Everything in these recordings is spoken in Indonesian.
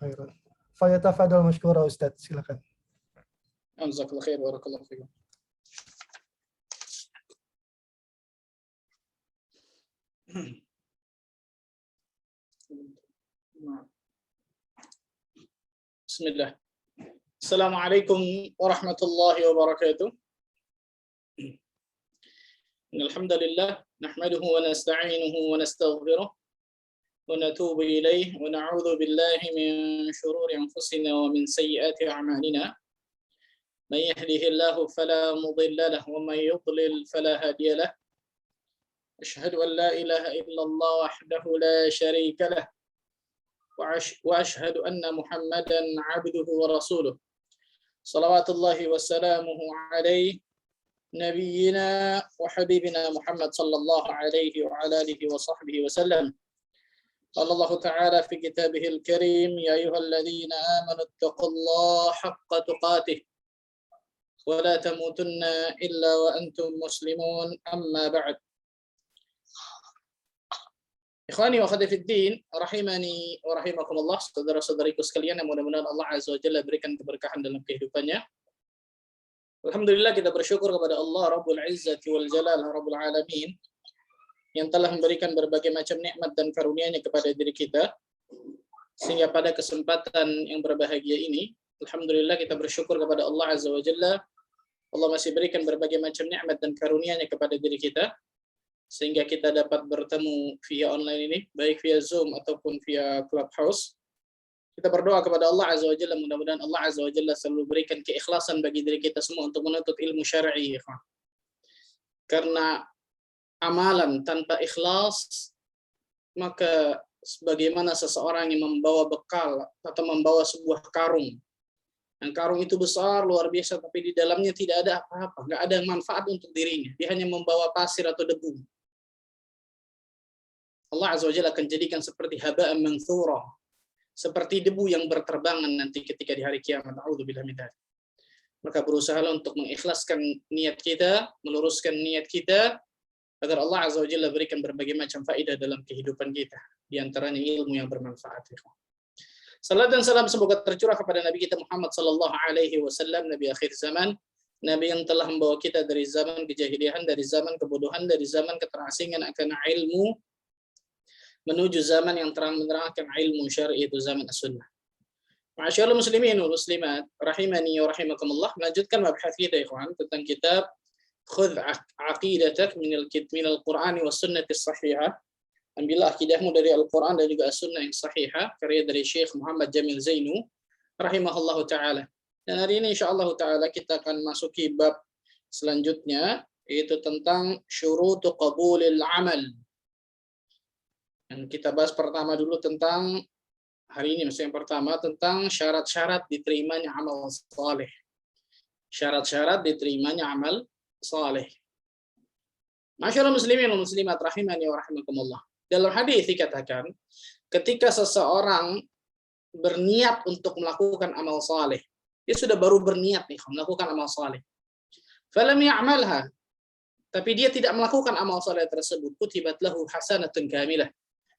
khairan. Falyatafadhal mashkura Ustaz, silakan. Jazakallahu khair, barakallahu fikum. Bismillah. Assalamualaikum warahmatullahi wabarakatuh. Alhamdulillah, nahmaduhu wa nasta'inuhu wa nastaghfiruh wa natubu ilayh wa na'udzu billahi min shururi anfusina wa min sayyiati a'malina. Man yahdihillahu fala mudilla lahu wa man yudlil fala hadiya lahu. Asyhadu an la ilaha illallah wahdahu la syarika lahu wa asyhadu anna Muhammadan 'abduhu wa rasuluh. Salawatullahi wa salamuhu alaihi nabiyyina wa habibina Muhammad sallallahu alaihi wa ala alihi wa sahbihi wa sallam. Qala Allah ta'ala fi kitabihil karim, ya ayyuhalladzina amanu ittaqullaha haqqa tuqatih wa la tamutunna illa wa antum muslimun, amma ba'd. Ikhwani wa akhwati fid din, rahimani wa rahimakumullah, saudara-saudariku sekalian yang mudah-mudahan Allah Azza wa Jalla berikan keberkahan dalam kehidupannya. Alhamdulillah, kita bersyukur kepada Allah Rabbul Izzati wal Jalal Rabbul Alamin yang telah memberikan berbagai macam nikmat dan karunia-Nya kepada diri kita, sehingga pada kesempatan yang berbahagia ini, alhamdulillah kita bersyukur kepada Allah Azza wa Jalla, Allah masih berikan berbagai macam nikmat dan karunia-Nya kepada diri kita, sehingga kita dapat bertemu via online ini, baik via Zoom ataupun via Clubhouse. Kita berdoa kepada Allah Azza wa Jalla, mudah-mudahan Allah Azza wa Jalla selalu berikan keikhlasan bagi diri kita semua untuk menuntut ilmu syar'i. Karena amalan tanpa ikhlas, maka sebagaimana seseorang yang membawa bekal atau membawa sebuah karung. Dan karung itu besar, luar biasa, tapi di dalamnya tidak ada apa-apa, nggak ada manfaat untuk dirinya. Dia hanya membawa pasir atau debu. Allah Azza wa Jalla akan jadikan seperti haba'an manthura, seperti debu yang berterbangan nanti ketika di hari kiamat. A'udzubillahi min dzalik. Maka berusahalah untuk mengikhlaskan niat kita, meluruskan niat kita, agar Allah Azza wa Jalla berikan berbagai macam faedah dalam kehidupan kita, di antaranya ilmu yang bermanfaat. Salam dan salam semoga tercurah kepada Nabi kita Muhammad sallallahu alaihi wasallam, Nabi akhir zaman, Nabi yang telah membawa kita dari zaman kejahilian, dari zaman kebodohan, dari zaman keterasingan akan ilmu, menuju zaman yang terang-benderang akan ilmu syar'i, itu zaman as-sunnah. Ma'asyiral muslimin wal muslimat, rahimani wa rahimakumullah. Melanjutkan mabhath kita ikhwan tentang kitab Khudh aqidatak minal Qur'ani was sunnati sahihah. Ambillah akidahmu dari Al-Qur'an dan juga as-sunnah yang sahihah, karya dari Syekh Muhammad Jamil Zainu rahimahullahu taala. Dan hari ini insyaallah taala kita akan masuki bab selanjutnya, yaitu tentang syurutu qabulil amal. Dan kita bahas pertama dulu tentang hari ini, yang pertama tentang syarat-syarat diterimanya amal saleh. Syarat-syarat diterimanya amal saleh. Masyaallah muslimin dan muslimat rahimani wa rahimakumullah. Dalam hadis dikatakan, ketika seseorang berniat untuk melakukan amal saleh, dia sudah baru berniat nih melakukan amal saleh. Falam ya'malha, tapi dia tidak melakukan amal saleh tersebut, kutibat lahu hasanatun kamilah,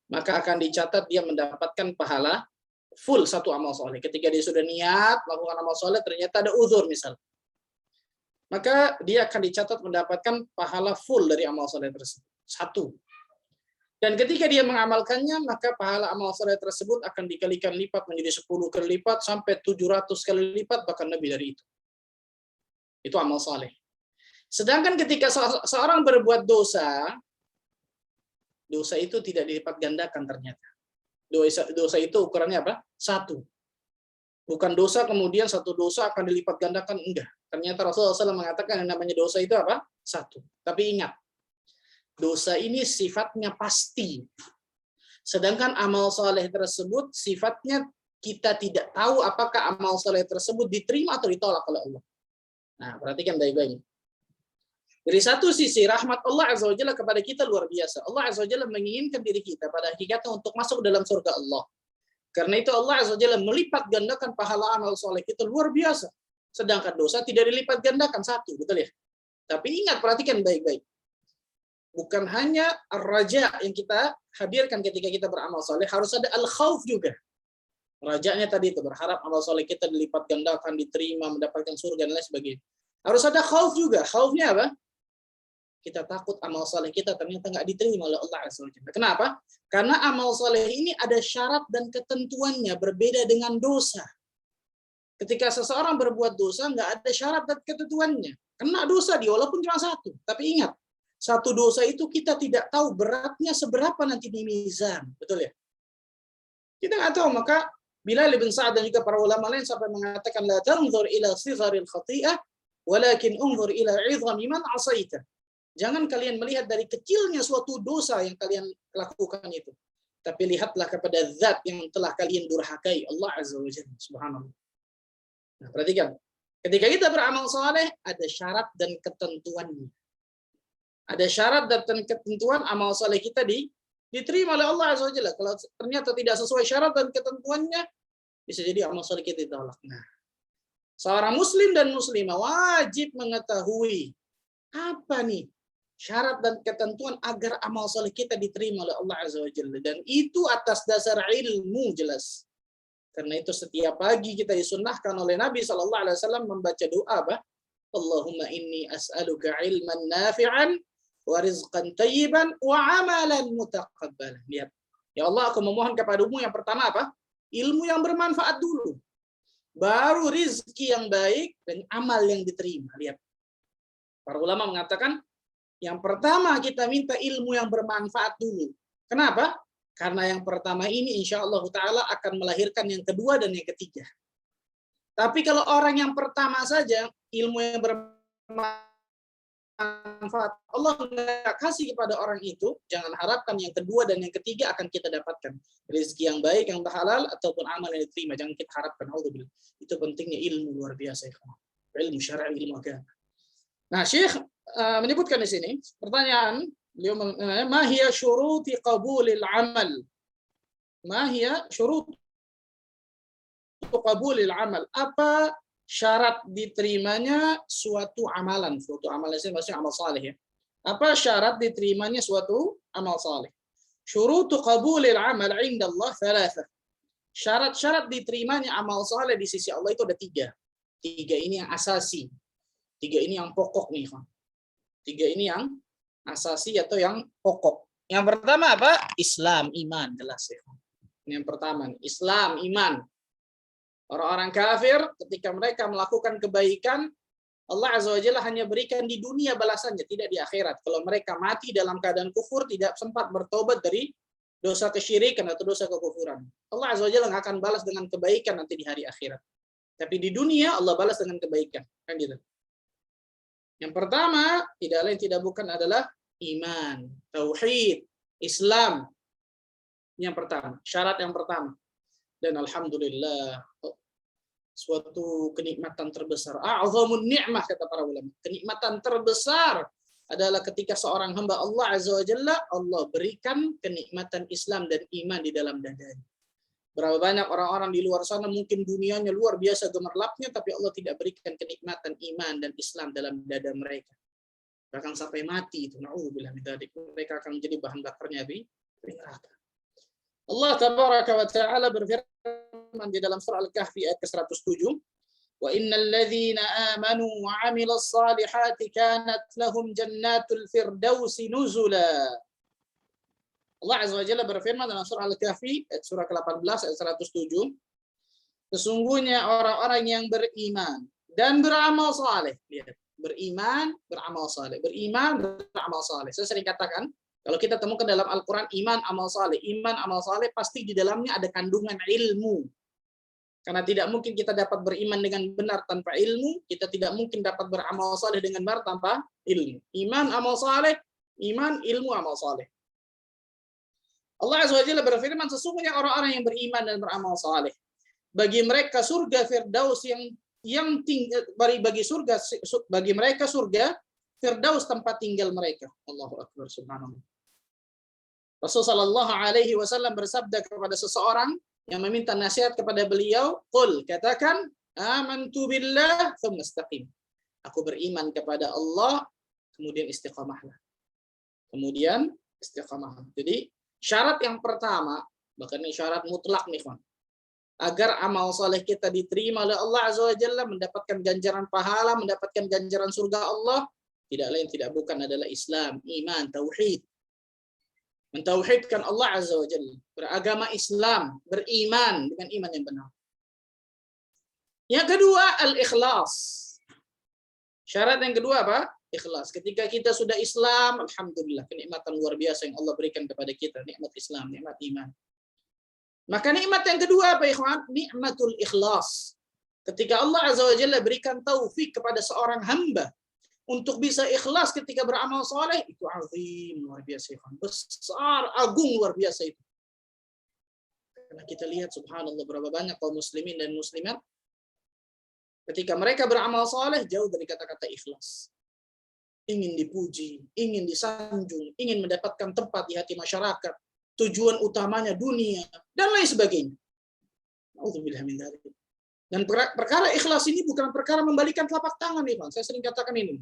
maka akan dicatat dia mendapatkan pahala full satu amal soleh. Ketika dia sudah niat melakukan amal soleh, ternyata ada uzur misal, maka dia akan dicatat mendapatkan pahala full dari amal soleh tersebut, satu. Dan ketika dia mengamalkannya, maka pahala amal soleh tersebut akan dikalikan lipat menjadi 10 kali lipat sampai 700 kali lipat, bahkan lebih dari itu. Itu amal soleh. Sedangkan ketika seorang berbuat dosa, dosa itu tidak dilipat gandakan ternyata. Dosa itu ukurannya apa? Satu. Bukan dosa kemudian satu dosa akan dilipat gandakan, enggak. Ternyata Rasulullah SAW mengatakan yang namanya dosa itu apa? Satu. Tapi ingat, dosa ini sifatnya pasti. Sedangkan amal soleh tersebut sifatnya kita tidak tahu apakah amal soleh tersebut diterima atau ditolak oleh Allah. Nah, perhatikan baik-baik. Dari satu sisi, rahmat Allah Azza wa Jalla kepada kita luar biasa. Allah Azza wa Jalla menginginkan diri kita pada hakikatnya untuk masuk dalam surga Allah. Karena itu Allah Azza wa Jalla melipat gandakan pahala amal soleh kita luar biasa. Sedangkan dosa tidak dilipat gandakan, satu, betul ya? Tapi ingat, perhatikan baik-baik. Bukan hanya ar-raja yang kita hadirkan ketika kita beramal soleh, harus ada al-khauf juga. Rajaknya tadi itu berharap amal soleh kita dilipat gandakan, diterima, mendapatkan surga dan lain sebagainya. Harus ada khauf juga. Khaufnya apa? Kita takut amal soleh kita ternyata nggak diterima oleh Allah Azza wa Jalla. Kenapa? Karena amal soleh ini ada syarat dan ketentuannya, berbeda dengan dosa. Ketika seseorang berbuat dosa, nggak ada syarat dan ketentuannya. Kena dosa dia, walaupun cuma satu. Tapi ingat, satu dosa itu kita tidak tahu beratnya seberapa nanti di mizan. Betul ya? Kita nggak tahu, maka Bilal bin Sa'ad dan juga para ulama lain sampai mengatakan, la tanzur ila sigharil khati'ah, walakin unzur ila 'idhami man 'asaita. Jangan kalian melihat dari kecilnya suatu dosa yang kalian lakukan itu. Tapi lihatlah kepada zat yang telah kalian durhakai, Allah Azza wa Jalla. Subhanallah. Nah, perhatikan. Ketika kita beramal saleh, ada syarat dan ketentuannya. Ada syarat dan ketentuan amal saleh kita diterima oleh Allah Azza wa Jalla. Kalau ternyata tidak sesuai syarat dan ketentuannya, bisa jadi amal saleh kita ditolak. Nah, seorang muslim dan muslimah wajib mengetahui apa nih syarat dan ketentuan agar amal soleh kita diterima oleh Allah Azza wa Jalla. Dan itu atas dasar ilmu jelas. Karena itu setiap pagi kita disunnahkan oleh Nabi SAW membaca doa apa? Allahumma inni as'aluka ilman nafi'an wa rizqan tayyiban wa amalan mutaqabbalan. Lihat. Ya Allah, aku memohon kepadamu yang pertama apa? Ilmu yang bermanfaat dulu. Baru rizki yang baik dan amal yang diterima. Lihat. Para ulama mengatakan yang pertama kita minta ilmu yang bermanfaat dulu. Kenapa? Karena yang pertama ini insya Allah Ta'ala akan melahirkan yang kedua dan yang ketiga. Tapi kalau orang yang pertama saja ilmu yang bermanfaat Allah nggak kasih kepada orang itu, jangan harapkan yang kedua dan yang ketiga akan kita dapatkan. Rezeki yang baik, yang halal, ataupun amal yang diterima. Jangan kita harapkan. Itu pentingnya ilmu luar biasa. Ilmu syar'i, ilmu agama. Nah, Syekh menyebutkan di sini pertanyaan beliau, ma hiya syuruti qabulil amal? Ma hiya syurut qabulil amal? Apa syarat diterimanya suatu amalan? Suatu amalan ini maksudnya amal saleh ya. Apa syarat diterimanya suatu amal saleh? Syurutu qabulil amal 'inda Allah thalatha. Syarat-syarat diterimanya amal saleh di sisi Allah itu ada tiga. Tiga ini yang asasi. Tiga ini yang pokok nih, Pak. Tiga ini yang asasi atau yang pokok. Yang pertama apa? Islam, iman, jelas ya. Ini yang pertama, Islam, iman. Orang-orang kafir ketika mereka melakukan kebaikan, Allah Azza wa Jalla hanya berikan di dunia balasannya, tidak di akhirat. Kalau mereka mati dalam keadaan kufur, tidak sempat bertobat dari dosa kesyirikan atau dosa kekufuran, Allah Azza wa Jalla nggak akan balas dengan kebaikan nanti di hari akhirat. Tapi di dunia Allah balas dengan kebaikan, kan gitu. Yang pertama, tidak lain tidak bukan adalah iman, tauhid, Islam. Yang pertama, syarat yang pertama. Dan alhamdulillah, suatu kenikmatan terbesar. A'zamun ni'mah kata para ulama. Kenikmatan terbesar adalah ketika seorang hamba Allah Azza wa Jalla, Allah berikan kenikmatan Islam dan iman di dalam dadanya. Berapa banyak orang-orang di luar sana mungkin dunianya luar biasa gemerlapnya, tapi Allah tidak berikan kenikmatan iman dan Islam dalam dada mereka. Bahkan sampai mati itu, na'udzubillah min dzalik, mereka akan menjadi bahan bakarnya di neraka. Allah tabaraka wa ta'ala berfirman di dalam surah Al-Kahfi ayat ke-107, wa innal ladzina amanu wa 'amilus salihati kanat lahum jannatul firdausi nuzula. Allah Azza wa Jalla berfirman dalam surah Al-Kahfi, surah ke-18 ayat 107, sesungguhnya orang-orang yang beriman dan beramal saleh. Lihat, beriman, beramal saleh. Beriman, beramal saleh. Saya sering katakan, kalau kita temukan dalam Al-Quran iman, amal saleh. Iman, amal saleh pasti di dalamnya ada kandungan ilmu. Karena tidak mungkin kita dapat beriman dengan benar tanpa ilmu, kita tidak mungkin dapat beramal saleh dengan benar tanpa ilmu. Iman, amal saleh, iman, ilmu, amal saleh. Allah Azza wa Jalla berfirman, sesungguhnya orang-orang yang beriman dan beramal saleh, bagi mereka surga Firdaus yang tinggal, bagi mereka surga Firdaus tempat tinggal mereka. Allahu Akbar, subhanallah. Rasulullah sallallahu alaihi wasallam bersabda kepada seseorang yang meminta nasihat kepada beliau, "Qul," katakan, "Amantu billah tsumma istaqim." Aku beriman kepada Allah, kemudian istiqamahlah. Kemudian istiqamah. Jadi syarat yang pertama, bahkan ini syarat mutlak nih, Pak. agar amal soleh kita diterima oleh Allah Azza wa Jalla, mendapatkan ganjaran pahala, mendapatkan ganjaran surga Allah, tidak lain tidak bukan adalah Islam, iman, tauhid. Mentauhidkan Allah Azza wa Jalla, beragama Islam, beriman dengan iman yang benar. Yang kedua, al-ikhlas. Syarat yang kedua apa? Ikhlas. Ketika kita sudah Islam, alhamdulillah, kenikmatan luar biasa yang Allah berikan kepada kita, nikmat Islam, nikmat iman. Maka nikmat yang kedua apa, ikhwan? Nikmatul ikhlas. Ketika Allah Azza wa Jalla berikan taufik kepada seorang hamba untuk bisa ikhlas ketika beramal soleh, itu azim, luar biasa, ikhwan. Besar, agung, luar biasa itu. Karena kita lihat subhanallah berapa banyak kaum muslimin dan muslimat ketika mereka beramal soleh jauh dari kata-kata ikhlas. Ingin dipuji, ingin disanjung, ingin mendapatkan tempat di hati masyarakat, tujuan utamanya dunia, dan lain sebagainya. Nauzubillah min dzalik. Dan perkara ikhlas ini bukan perkara membalikan telapak tangan, nih, Bang. Saya sering katakan ini.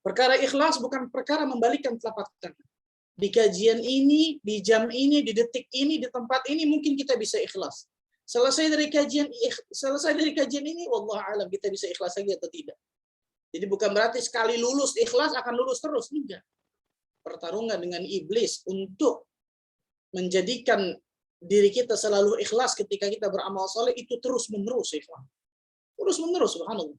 Perkara ikhlas bukan perkara membalikan telapak tangan. Di kajian ini, di jam ini, di detik ini, di tempat ini mungkin kita bisa ikhlas. Selesai dari kajian ini, wallahu alam kita bisa ikhlas lagi atau tidak. Jadi bukan berarti sekali lulus ikhlas akan lulus terus, enggak. Pertarungan dengan iblis untuk menjadikan diri kita selalu ikhlas ketika kita beramal soleh itu terus menerus, ikhwan. Terus menerus, subhanallah.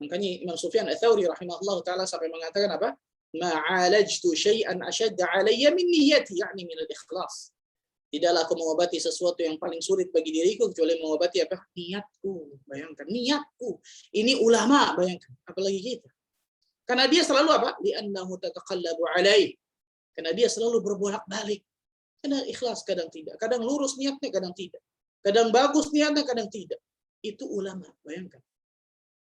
Makanya Imam Sufyan Ats-Tsauri rahimahullah taala sampai mengatakan apa? Ma'alajtu syai'an ashadda 'alayya min niyyati, yakni min al-ikhlas. Tidaklah aku mengobati sesuatu yang paling sulit bagi diriku kecuali mengobati apa? Niatku. Bayangkan, niatku. Ini ulama, bayangkan. Apalagi kita. Karena dia selalu apa? Li'annahu tataqallabu 'alaihi. Karena dia selalu berbolak-balik. Kadang ikhlas, kadang tidak. Kadang lurus niatnya, kadang tidak. Kadang bagus niatnya, kadang tidak. Itu ulama, bayangkan.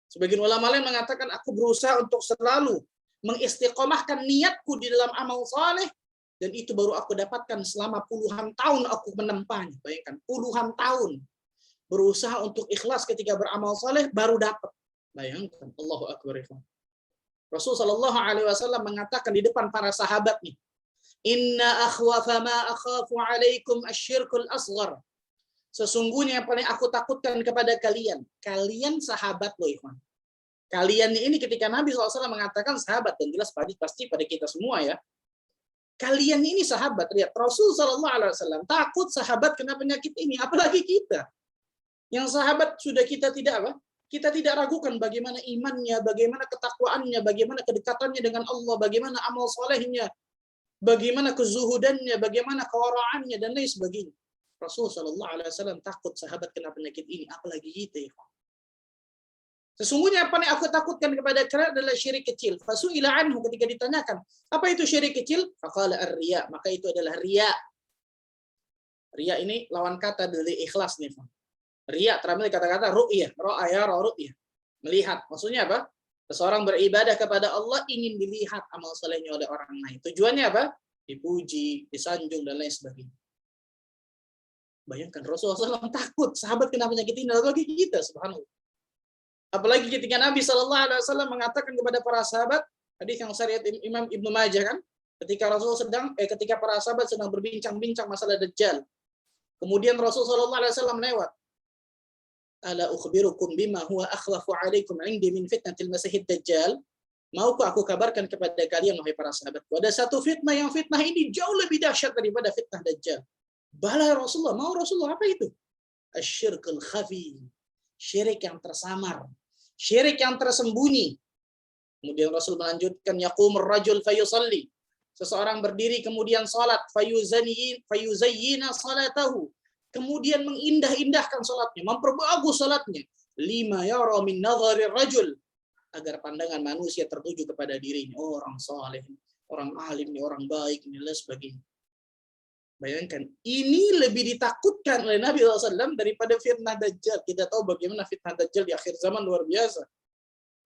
Sebagian ulama lain mengatakan, aku berusaha untuk selalu mengistiqomahkan niatku di dalam amal saleh, dan itu baru aku dapatkan selama puluhan tahun aku menempanya. Bayangkan, puluhan tahun berusaha untuk ikhlas ketika beramal saleh baru dapat. Bayangkan, Allahu Akbar. Rasulullah Shallallahu Alaihi Wasallam mengatakan di depan para sahabat nih, Inna akhwafa ma akhafu alaikum asyirkul asghar. Sesungguhnya yang paling aku takutkan kepada kalian. Kalian sahabat loh, ikhwan. Kalian ini ketika Nabi SAW mengatakan sahabat, dan jelas pasti pada kita semua ya. Kalian ini sahabat, lihat Rasul Shallallahu Alaihi Wasallam takut sahabat kena penyakit ini, apalagi kita. Yang sahabat sudah kita tidak apa? Kita tidak ragukan bagaimana imannya, bagaimana ketakwaannya, bagaimana kedekatannya dengan Allah, bagaimana amal solehnya, bagaimana kezuhudannya, bagaimana kewaraannya, dan lain sebagainya. Rasul Shallallahu Alaihi Wasallam takut sahabat kena penyakit ini, apalagi kita. Sesungguhnya apa yang aku takutkan kepada kalian adalah syirik kecil. Fasu'ila anhu, ketika ditanyakan, apa itu syirik kecil? Faqala ar-riya, maka itu adalah riya. Riya ini lawan kata dari ikhlas nih. Riya terambil kata-kata ru'yah, ra'aya ru'yah. Melihat. Maksudnya apa? Seseorang beribadah kepada Allah ingin dilihat amal salehnya oleh orang lain. Tujuannya apa? Dipuji, disanjung, dan lain sebagainya. Bayangkan Rasulullah SAW takut sahabat kena penyakit ini, lagi kita, subhanallah. Apalagi ketika Nabi SAW mengatakan kepada para sahabat, hadis yang syariat Imam Ibnu Majah kan, ketika para sahabat sedang berbincang-bincang masalah Dajjal. Kemudian Rasul SAW lewat. Ala ukhbirukum bima huwa akhwafu alaikum indi min fitnatil masihid Dajjal. Maukah aku kabarkan kepada kalian, wahai para sahabatku, ada satu fitnah yang fitnah ini jauh lebih dahsyat daripada fitnah Dajjal. Bala Rasulullah, mau Rasulullah, apa itu? Asyirkul khafi. Syirik yang tersamar, syirik yang tersembunyi. Kemudian Rasul melanjutkan, yaqumur rajul fayusalli. Seseorang berdiri kemudian salat, fayuzayyina salatahu. Kemudian mengindah-indahkan salatnya, memperbagus salatnya. Lima yara min nadhari rajul. Agar pandangan manusia tertuju kepada dirinya. Oh, orang saleh, orang alim, orang baik, dan sebagainya. Bayangkan, ini lebih ditakutkan oleh Nabi SAW daripada fitnah Dajjal. Kita tahu bagaimana fitnah Dajjal di akhir zaman luar biasa.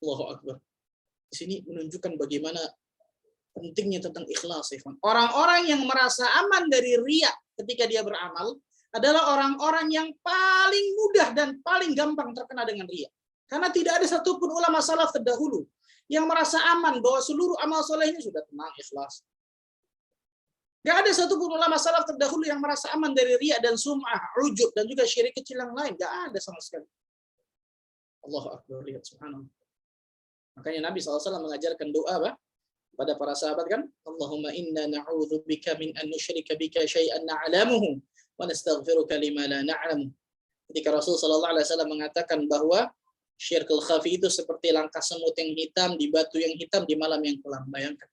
Allahu Akbar. Di sini menunjukkan bagaimana pentingnya tentang ikhlas. Orang-orang yang merasa aman dari riya ketika dia beramal adalah orang-orang yang paling mudah dan paling gampang terkena dengan riya. Karena tidak ada satupun ulama salaf terdahulu yang merasa aman bahwa seluruh amal solehnya sudah tenang, ikhlas. Gak ada satupun ulama salaf terdahulu yang merasa aman dari riya dan sum'ah, ujub, dan juga syirik kecil yang lain. Gak ada sama sekali. Allahu Akbar, lihat subhanallah. Makanya Nabi SAW mengajarkan doa apa? Pada para sahabat kan, Allahumma inna na'udzubika min an nusyrika bika syai'an na'lamuhu wa nastaghfiruka lima la na'lamu. Ketika Rasul SAW mengatakan bahwa syirkul khafi itu seperti langkah semut yang hitam di batu yang hitam di malam yang kelam. Bayangkan.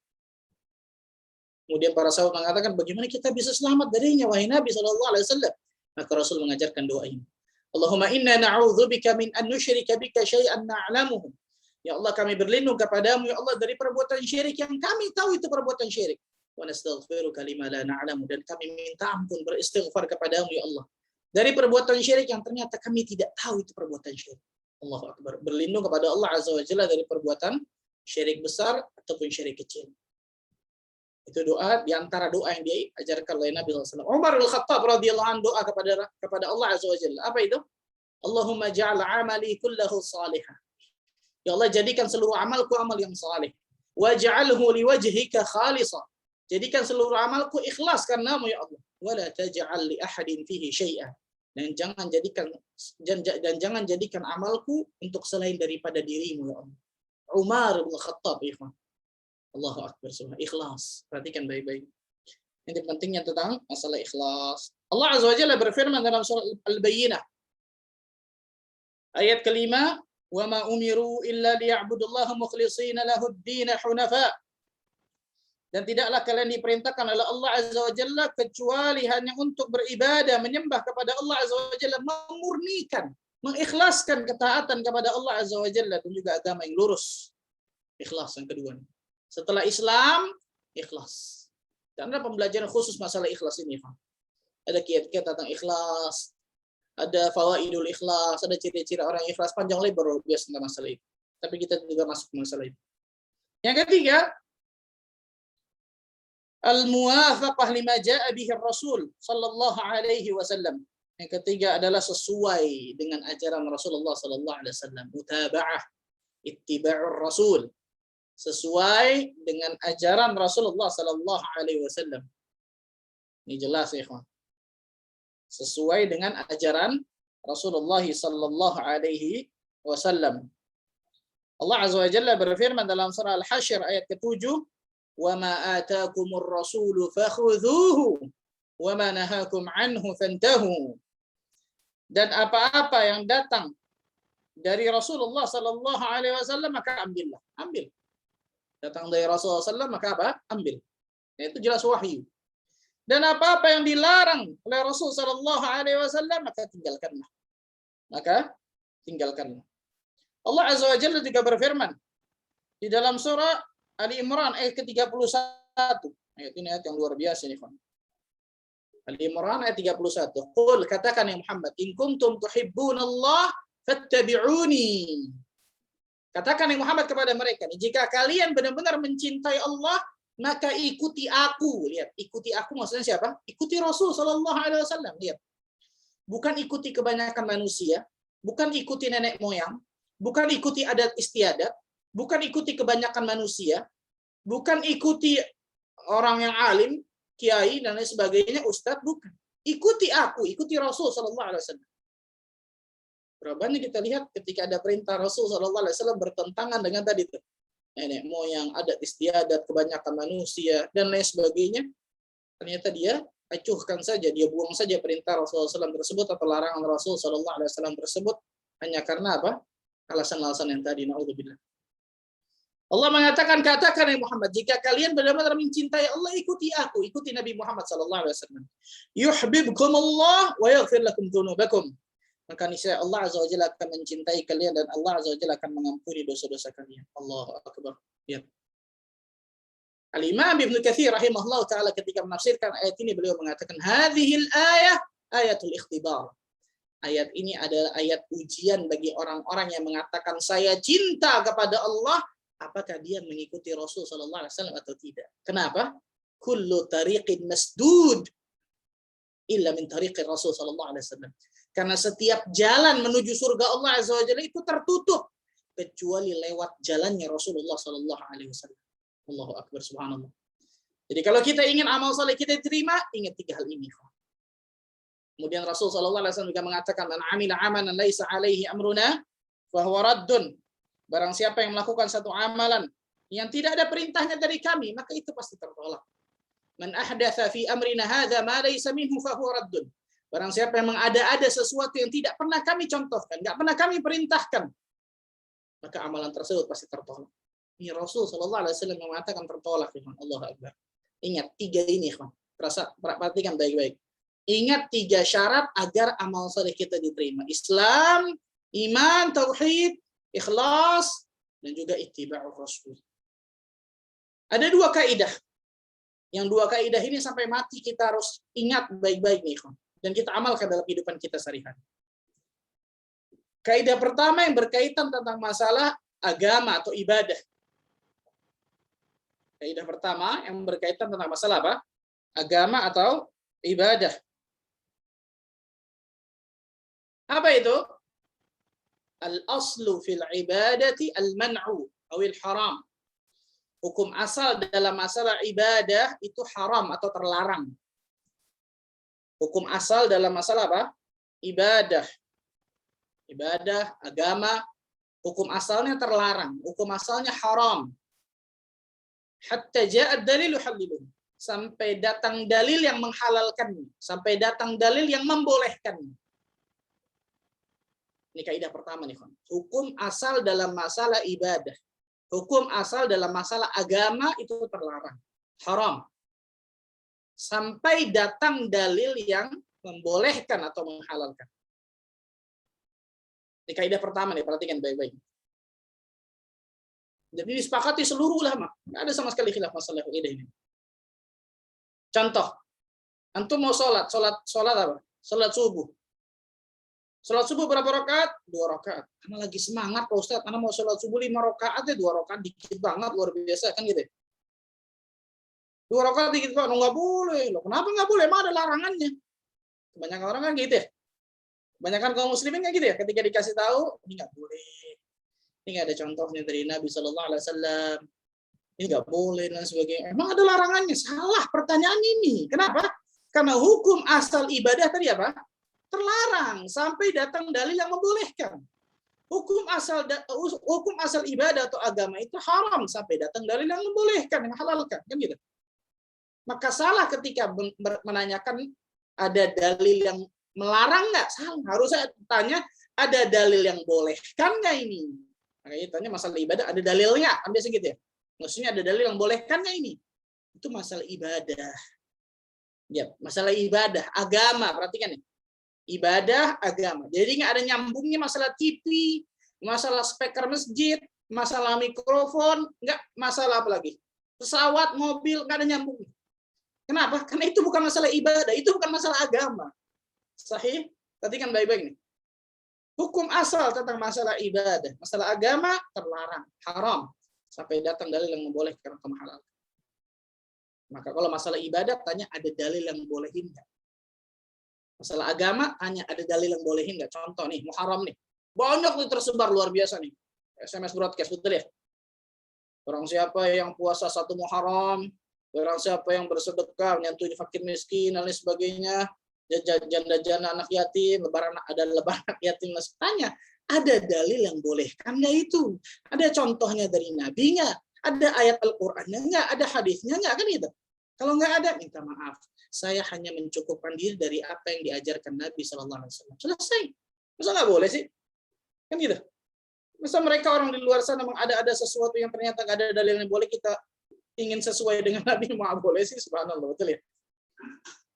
Kemudian para sahabat mengatakan, bagaimana kita bisa selamat darinya, wahai Nabi SAW? Maka Rasul mengajarkan doa ini. Allahumma inna na'udzubika min an nusyrika bika syai'an na'lamuhu. Ya Allah, kami berlindung kepadamu, ya Allah, dari perbuatan syirik yang kami tahu itu perbuatan syirik. Wa nastaghfiruka lima la na'lamu, dan kami minta ampun, beristighfar kepadamu, ya Allah, dari perbuatan syirik yang ternyata kami tidak tahu itu perbuatan syirik. Allahu Akbar. Berlindung kepada Allah Azza wa Jalla dari perbuatan syirik besar ataupun syirik kecil. Itu doa di antara doa yang diajarkan oleh Nabi SAW. Umar al-Khattab radhiyallahu anhu doa kepada Allah Azza wa Jalla. Apa itu? Allahumma ja'al amali kullahu salihah. Ya Allah, jadikan seluruh amalku amal yang saleh. Waj'alhu liwajhika khalisah. Jadikan seluruh amalku ikhlas karenamu, ya Allah. Wala taj'al li ahadin fihi syai'an. Dan jangan jadikan amalku untuk selain daripada dirimu, ya Allah. Umar bin Khattab, ikhwan. Allahu Akbar, ikhlas. Perhatikan baik-baik. Ini pentingnya tentang masalah ikhlas. Allah Azza wa Jalla berfirman dalam surah Al-Bayyinah. Ayat kelima, wa ma umiru illa liya'budullaha mukhlishina lahud-din hunafa. Dan tidaklah kalian diperintahkan oleh Allah Azza wa Jalla kecuali hanya untuk beribadah, menyembah kepada Allah Azza wa Jalla, memurnikan, mengikhlaskan ketaatan kepada Allah Azza wa Jalla, dan juga agama yang lurus. Ikhlas yang kedua. Setelah Islam, ikhlas. Karena pembelajaran khusus masalah ikhlas ini, ada kiat-kiat tentang ikhlas, ada fawaidul ikhlas, ada ciri-ciri orang ikhlas, panjang lebar biasa tentang masalah itu. Tapi kita juga masuk ke masalah itu. Yang ketiga, al-muwafaqah lima ja'a bihi Rasul sallallahu alaihi wasallam. Yang ketiga adalah sesuai dengan ajaran Rasulullah sallallahu alaihi wasallam. Mutaba'ah, ittiba'ur Rasul. Sesuai dengan ajaran Rasulullah sallallahu alaihi wasallam. Ini jelas ya, ikhwan. Sesuai dengan ajaran Rasulullah sallallahu alaihi wasallam. Allah Azza wa Jalla berfirman dalam surah Al-Hasyr ayat ke-7, "Wa ma ataakumur rasulu fakhudhuhu wa ma nahakum anhu fantahu." Dan apa-apa yang datang dari Rasulullah sallallahu alaihi wasallam maka ambillah. Ambil. Datang dari Rasulullah SAW, maka apa? Ambil. Itu jelas wahyu. Dan apa-apa yang dilarang oleh Rasul Sallallahu Alaihi Wasallam, maka tinggalkanlah. Maka tinggalkanlah. Allah Azza wa Jalla juga berfirman di dalam surah Ali Imran ayat ke-31. Ayat ini ayat yang luar biasa nih, Ali Imran ayat 31. Qul, katakan ya Muhammad, in kuntum tuhibbunallah fattabi'uni. Katakan yang Muhammad kepada mereka, jika kalian benar-benar mencintai Allah, maka ikuti aku. Lihat, ikuti aku maksudnya siapa? Ikuti Rasul sallallahu alaihi wasallam. Lihat. Bukan ikuti kebanyakan manusia, bukan ikuti nenek moyang, bukan ikuti adat istiadat, bukan ikuti kebanyakan manusia, bukan ikuti orang yang alim, kiai dan lain sebagainya, ustadz, bukan. Ikuti aku, ikuti Rasul sallallahu alaihi wasallam. Berapa banyak kita lihat ketika ada perintah Rasul SAW bertentangan dengan tadi itu. Nenek moyang, adat istiadat, kebanyakan manusia, dan lain sebagainya. Ternyata dia acuhkan saja, dia buang saja perintah Rasulullah SAW tersebut atau larangan Rasul SAW tersebut hanya karena apa? Alasan-alasan yang tadi. Na'udzubillah. Allah mengatakan, katakan ya Muhammad, jika kalian benar-benar mencintai Allah, ikuti aku, ikuti Nabi Muhammad SAW. Yuhibbukumullah wa yaghfir lakum dzunubakum. Maka niscaya Allah Azza wa Jalla akan mencintai kalian dan Allah Azza wa Jalla akan mengampuni dosa-dosa kalian. Allahu Akbar. Ya. Al-Imam Ibnu Katsir rahimahullah taala ketika menafsirkan ayat ini beliau mengatakan hadhil ayah ayatul ikhtibar. Ayat ini adalah ayat ujian bagi orang-orang yang mengatakan saya cinta kepada Allah, apakah dia mengikuti Rasul sallallahu alaihi wasallam atau tidak. Kenapa? Kullu tariqin masdud illa min tariqir Rasul sallallahu alaihi wasallam. Karena setiap jalan menuju surga Allah Azza wa Jalla itu tertutup kecuali lewat jalannya Rasulullah sallallahu alaihi wasallam. Allahu Akbar, subhanallah. Jadi kalau kita ingin amal soleh kita diterima, ingat 3 hal ini. Kemudian Rasul SAW juga mengatakan, "Man 'amila 'amalan laisa 'alaihi amruna fahuwa raddun." Barang siapa yang melakukan satu amalan yang tidak ada perintahnya dari kami, maka itu pasti tertolak. "Man ahdatsa fi amrina hadza ma laisa minhu fahuwa raddun." Barang siapa yang mengada-ada sesuatu yang tidak pernah kami contohkan, enggak pernah kami perintahkan, maka amalan tersebut pasti tertolak. Ini Rasul SAW mengatakan tertolak. Allahu Akbar. Ingat 3 ini, perhatikan baik-baik. Ingat 3 syarat agar amal soleh kita diterima. Islam, iman, tauhid, ikhlas, dan juga ittiba'ur rasul. Ada 2 kaidah. Yang 2 kaidah ini sampai mati kita harus ingat baik-baik nih, dan kita amalkan dalam kehidupan kita sehari-hari. Kaidah pertama yang berkaitan tentang masalah agama atau ibadah. Kaidah pertama yang berkaitan tentang masalah apa? Agama atau ibadah. Apa itu? Al-aslu fil ibadati al-man'u awil haram. Hukum asal dalam masalah ibadah itu haram atau terlarang. Hukum asal dalam masalah apa? Ibadah. Ibadah, agama, hukum asalnya terlarang. Hukum asalnya haram. Hatta ja'ad dalilu haliluh. Sampai datang dalil yang menghalalkannya. Sampai datang dalil yang membolehkannya. Ini kaidah pertama nih, hukum asal dalam masalah ibadah, hukum asal dalam masalah agama itu terlarang, haram. Sampai datang dalil yang membolehkan atau menghalalkan. Ini kaidah pertama nih, perhatikan baik-baik. Jadi disepakati seluruh ulama, nggak ada sama sekali khilaf masalah kaidah ini. Contoh, antum mau sholat apa? Sholat subuh. Sholat subuh berapa rakaat? 2 rakaat. Karena lagi semangat Pak Ustaz, karena mau sholat subuh 5 rakaat ya 2 rakaat dikit banget, luar biasa kan gitu. 2 rakaat dikit banget, nggak boleh. Loh, kenapa nggak boleh? Emang ada larangannya. Kebanyakan orang kan gitu ya. Kebanyakan kaum muslimin kan gitu ya. Ketika dikasih tahu, ini nggak boleh. Ini nggak ada contohnya dari Nabi Shallallahu Alaihi Wasallam. Ini nggak boleh dan sebagainya. Emang ada larangannya? Salah pertanyaan ini. Kenapa? Karena hukum asal ibadah tadi apa? Terlarang sampai datang dalil yang membolehkan. Hukum asal ibadah atau agama itu haram sampai datang dalil yang membolehkan, yang menghalalkan, kan gitu. Maka salah ketika menanyakan ada dalil yang melarang nggak? Salah. Harus saya tanya ada dalil yang bolehkan nggak ini? Makanya tanya masalah ibadah ada dalilnya, kan biasa gitu ya. Maksudnya ada dalil yang bolehkan nggak ini? Itu masalah ibadah. Ya, masalah ibadah, agama, perhatikan nih. Ibadah, agama. Jadi nggak ada nyambungnya masalah TV, masalah speaker masjid, masalah mikrofon, nggak masalah apa lagi. Pesawat, mobil, nggak ada nyambungnya. Kenapa? Karena itu bukan masalah ibadah, itu bukan masalah agama. Sahih? Perhatikan baik-baik nih. Hukum asal tentang masalah ibadah, masalah agama terlarang, haram. Sampai datang dalil yang membolehkan atau menghalalkan. Maka kalau masalah ibadah, tanya ada dalil yang bolehin nggak? Masalah agama, tanya ada dalil yang bolehin nggak? Contoh nih, Muharram nih. Banyak nih tersebar luar biasa nih. SMS broadcast, betul ya? Orang siapa yang puasa 1 Muharram, orang siapa yang bersedekah, menyantuni fakir miskin, dan lain sebagainya, janda-janda anak yatim, ada lebaran anak yatim, tanya, ada dalil yang bolehkan nggak itu? Ada contohnya dari Nabi nggak? Ada ayat Al-Qur'annya nggak? Ada hadisnya nggak? Kan gitu. Kalau nggak ada, minta maaf. Saya hanya mencukupkan diri dari apa yang diajarkan Nabi Sallallahu Alaihi Wasallam. Selesai. Masa nggak boleh sih? Kan gitu. Masa mereka orang di luar sana ada sesuatu yang ternyata nggak ada dalil yang boleh, kita ingin sesuai dengan Nabi, mau boleh sih? Subhanallah, betul ya?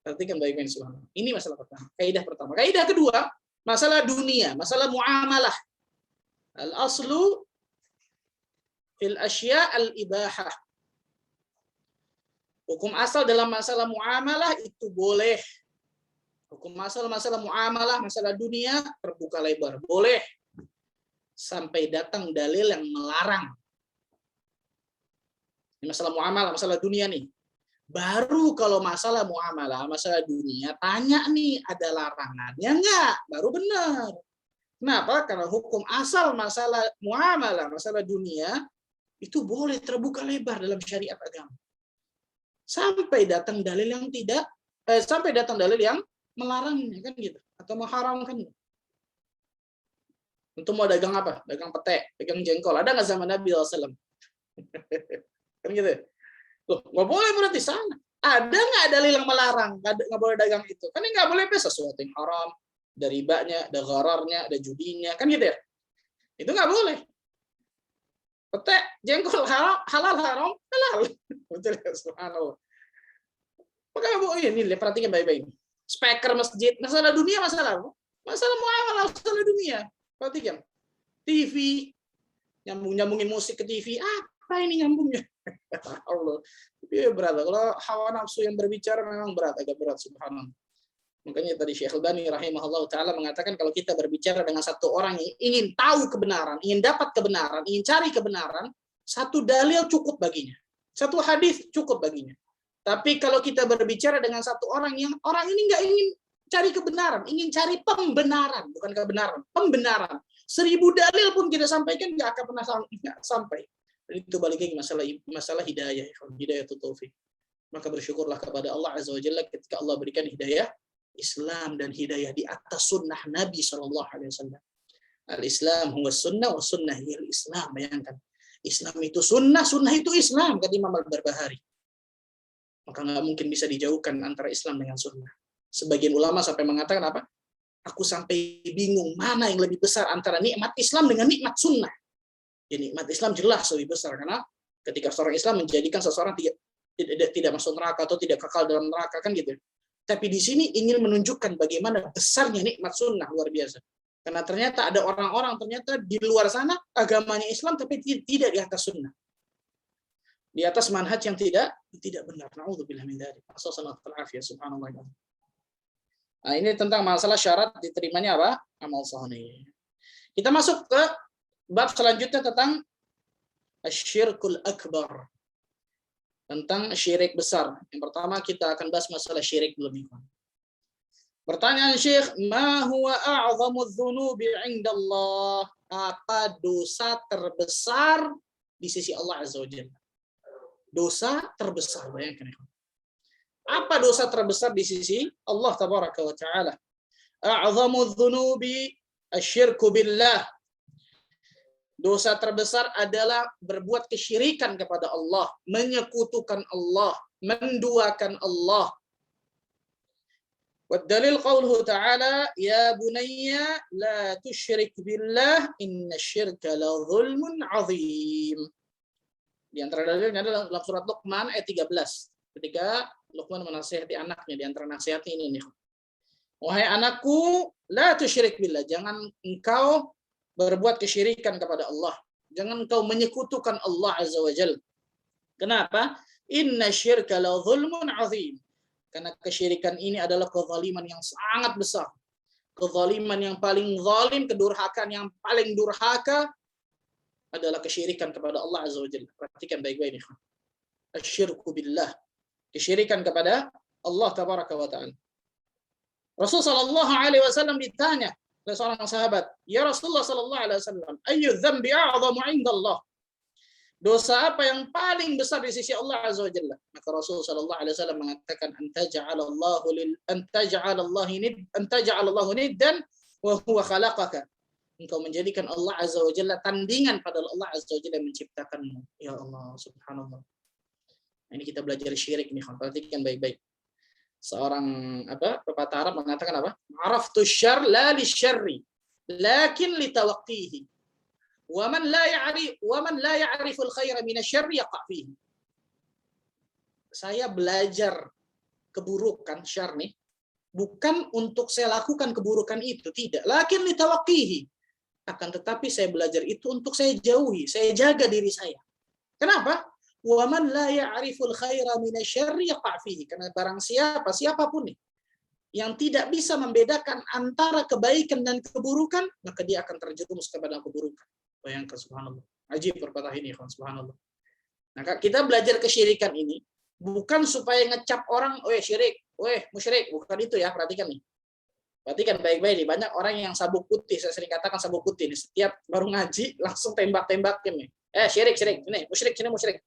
Perhatikan baik-baik, subhanallah. Ini masalah pertama. Kaidah pertama. Kaidah kedua, masalah dunia, masalah muamalah. Al-aslu fil asya' al-ibahah. Hukum asal dalam masalah muamalah itu boleh. Hukum asal masalah muamalah, masalah dunia terbuka lebar. Boleh. Sampai datang dalil yang melarang. Ini masalah muamalah, masalah dunia nih. Baru kalau masalah muamalah, masalah dunia, tanya nih ada larangannya enggak? Baru benar. Kenapa? Karena hukum asal masalah muamalah, masalah dunia, itu boleh terbuka lebar dalam syariat agama. sampai datang dalil yang tidak sampai datang dalil yang melarangnya kan gitu atau mengharamkan. Untuk mau dagang apa? Dagang pete, dagang jengkol. Ada nggak zaman Nabi SAW? Kan gitu. Loh, nggak boleh berarti sana. Ada nggak dalil yang melarang? Nggak boleh dagang itu. Kan nggak boleh sesuatu yang haram. Ada ribanya, ada ghararnya, ada judinya. Kan gitu ya? Itu nggak boleh. Pete, jengkol halal, haram, halal. Betul ya, subhanallah. Maka ini perhatikan baik-baik. Speaker masjid, masalah dunia, masalah muamalah, masalah dunia. Perhatikan. TV, nyambungin musik ke TV, apa ini nyambungnya? Allah. Itu berat. Kalau hawa nafsu yang berbicara memang berat, agak berat, subhanallah. Makanya tadi Syekh Al-Albani rahimahullah ta'ala mengatakan kalau kita berbicara dengan satu orang yang ingin tahu kebenaran, ingin dapat kebenaran, ingin cari kebenaran, satu dalil cukup baginya. Satu hadis cukup baginya. Tapi kalau kita berbicara dengan satu orang yang orang ini nggak ingin cari kebenaran, ingin cari pembenaran, bukan kebenaran, pembenaran. 1000 dalil pun kita sampaikan nggak akan pernah sampai. Dan itu balik lagi masalah hidayah, hidayah itu taufik. Maka bersyukurlah kepada Allah Azza wa Jalla ketika Allah berikan hidayah Islam dan hidayah di atas sunnah Nabi SAW. Al-Islam huwa sunnah wa sunnah hiyal Islam. Bayangkan, Islam itu sunnah, sunnah itu Islam, kata Imam Al-Barbahari. Maka nggak mungkin bisa dijauhkan antara Islam dengan sunnah. Sebagian ulama sampai mengatakan apa? Aku sampai bingung mana yang lebih besar antara nikmat Islam dengan nikmat sunnah. Ya, nikmat Islam jelas lebih besar karena ketika seorang Islam menjadikan seseorang tidak masuk neraka atau tidak kekal dalam neraka kan gitu. Tapi di sini ingin menunjukkan bagaimana besarnya nikmat sunnah luar biasa. Karena ternyata ada orang-orang ternyata di luar sana agamanya Islam tapi tidak di atas sunnah. Di atas manhaj yang tidak benar. Na'udzubillah min dzalik. Sallallahu alaihi subhanallah. Nah, ini tentang masalah syarat diterimanya apa? Amal saleh. Kita masuk ke bab selanjutnya tentang asyirkul akbar. Tentang syirik besar. Yang pertama kita akan bahas masalah syirik dulu. Pertanyaan Syekh, ma huwa a'zamu dzunubi 'inda Allah? Apa dosa terbesar di sisi Allah Azza wa Jalla? Dosa terbesar, bayangkan. Apa dosa terbesar di sisi Allah Tabaraka wa Ta'ala? A'zamu dzunubi asyirku billah. Dosa terbesar adalah berbuat kesyirikan kepada Allah, menyekutukan Allah, menduakan Allah. Wa dalil qauluhu ta'ala, ya bunayya la tusyrik billah inna syirka la zulmun azim. Di antara dalilnya adalah dalam surat Luqman ayat 13. Ketika Luqman menasihati anaknya, di antara nasihat ini nih. Wahai anakku, la tusyrik billah, jangan engkau berbuat kesyirikan kepada Allah. Jangan engkau menyekutukan Allah Azza wa Jalla. Kenapa? Inna syirka la zulmun azim. Karena kesyirikan ini adalah kezaliman yang sangat besar. Kezaliman yang paling zalim, kedurhakaan yang paling durhaka adalah kesyirikan kepada Allah Azza wa Jalla. Perhatikan baik-baik ini. Asyirku billah. Kesyirikan kepada Allah Tabaraka wa Ta'ala. Rasul sallallahu alaihi wasallam ditanya oleh seorang sahabat, ya Rasulullah sallallahu alaihi wasallam, ayyu dzambi a'zamu 'inda Allah? Dosa apa yang paling besar di sisi Allah Azza wa Jalla? Maka Rasul sallallahu alaihi wasallam mengatakan, antaja'alallahu niddan wa huwa khalaqaka. Engkau menjadikan Allah Azza wa Jalla tandingan pada Allah Azza wa Jalla yang menciptakanmu. Ya Allah, subhanallah. Ini kita belajar syirik nih, perhatikan baik-baik. Seorang pepatah Arab mengatakan apa? Araftu syarr la lisyarri, lakin litawaqqihi. Wa man la ya'riful khaira minasyarri yaqa fihi. Saya belajar keburukan syarr nih bukan untuk saya lakukan keburukan itu, tidak. Lakin litawaqqihi. Akan tetapi saya belajar itu untuk saya jauhi, saya jaga diri saya. Kenapa? Wa man la ya'riful khaira minasyarri yaqa fihi. Karena barang siapapun nih yang tidak bisa membedakan antara kebaikan dan keburukan, maka dia akan terjerumus kepada keburukan. Bayangkan, subhanallah. Ajib perkataan ini, subhanallah. Nah, kita belajar kesyirikan ini bukan supaya ngecap orang, syirik, musyrik, bukan itu ya, perhatikan nih. Perhatikan baik-baik nih, banyak orang yang sabuk putih, saya sering katakan sabuk putih nih, setiap baru ngaji langsung tembak-tembakin nih. Syirik, ini musyrik, sini musyrik.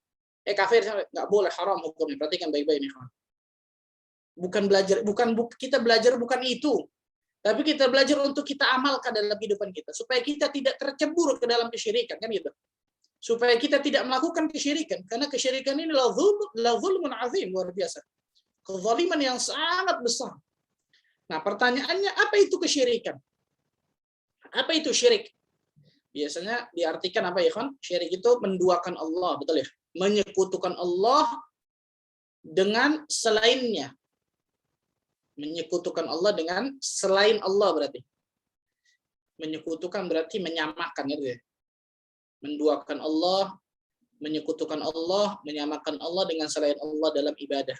Kafir nggak boleh, haram hukumnya. Perhatikan baik-baik nih, kawan. Kita belajar bukan itu. Tapi kita belajar untuk kita amalkan dalam kehidupan kita supaya kita tidak tercebur ke dalam kesyirikan, kan gitu. Supaya kita tidak melakukan kesyirikan, karena kesyirikan ini la zulmun azim, luar biasa. Kezaliman yang sangat besar. Nah, pertanyaannya apa itu kesyirikan? Apa itu syirik? Biasanya diartikan apa ya, kan? Syirik itu menduakan Allah, betul ya? Menyekutukan Allah dengan selainnya. Menyekutukan Allah dengan selain Allah berarti. Menyekutukan berarti menyamakan, gitu ya. Menduakan Allah, menyekutukan Allah, menyamakan Allah dengan selain Allah dalam ibadah.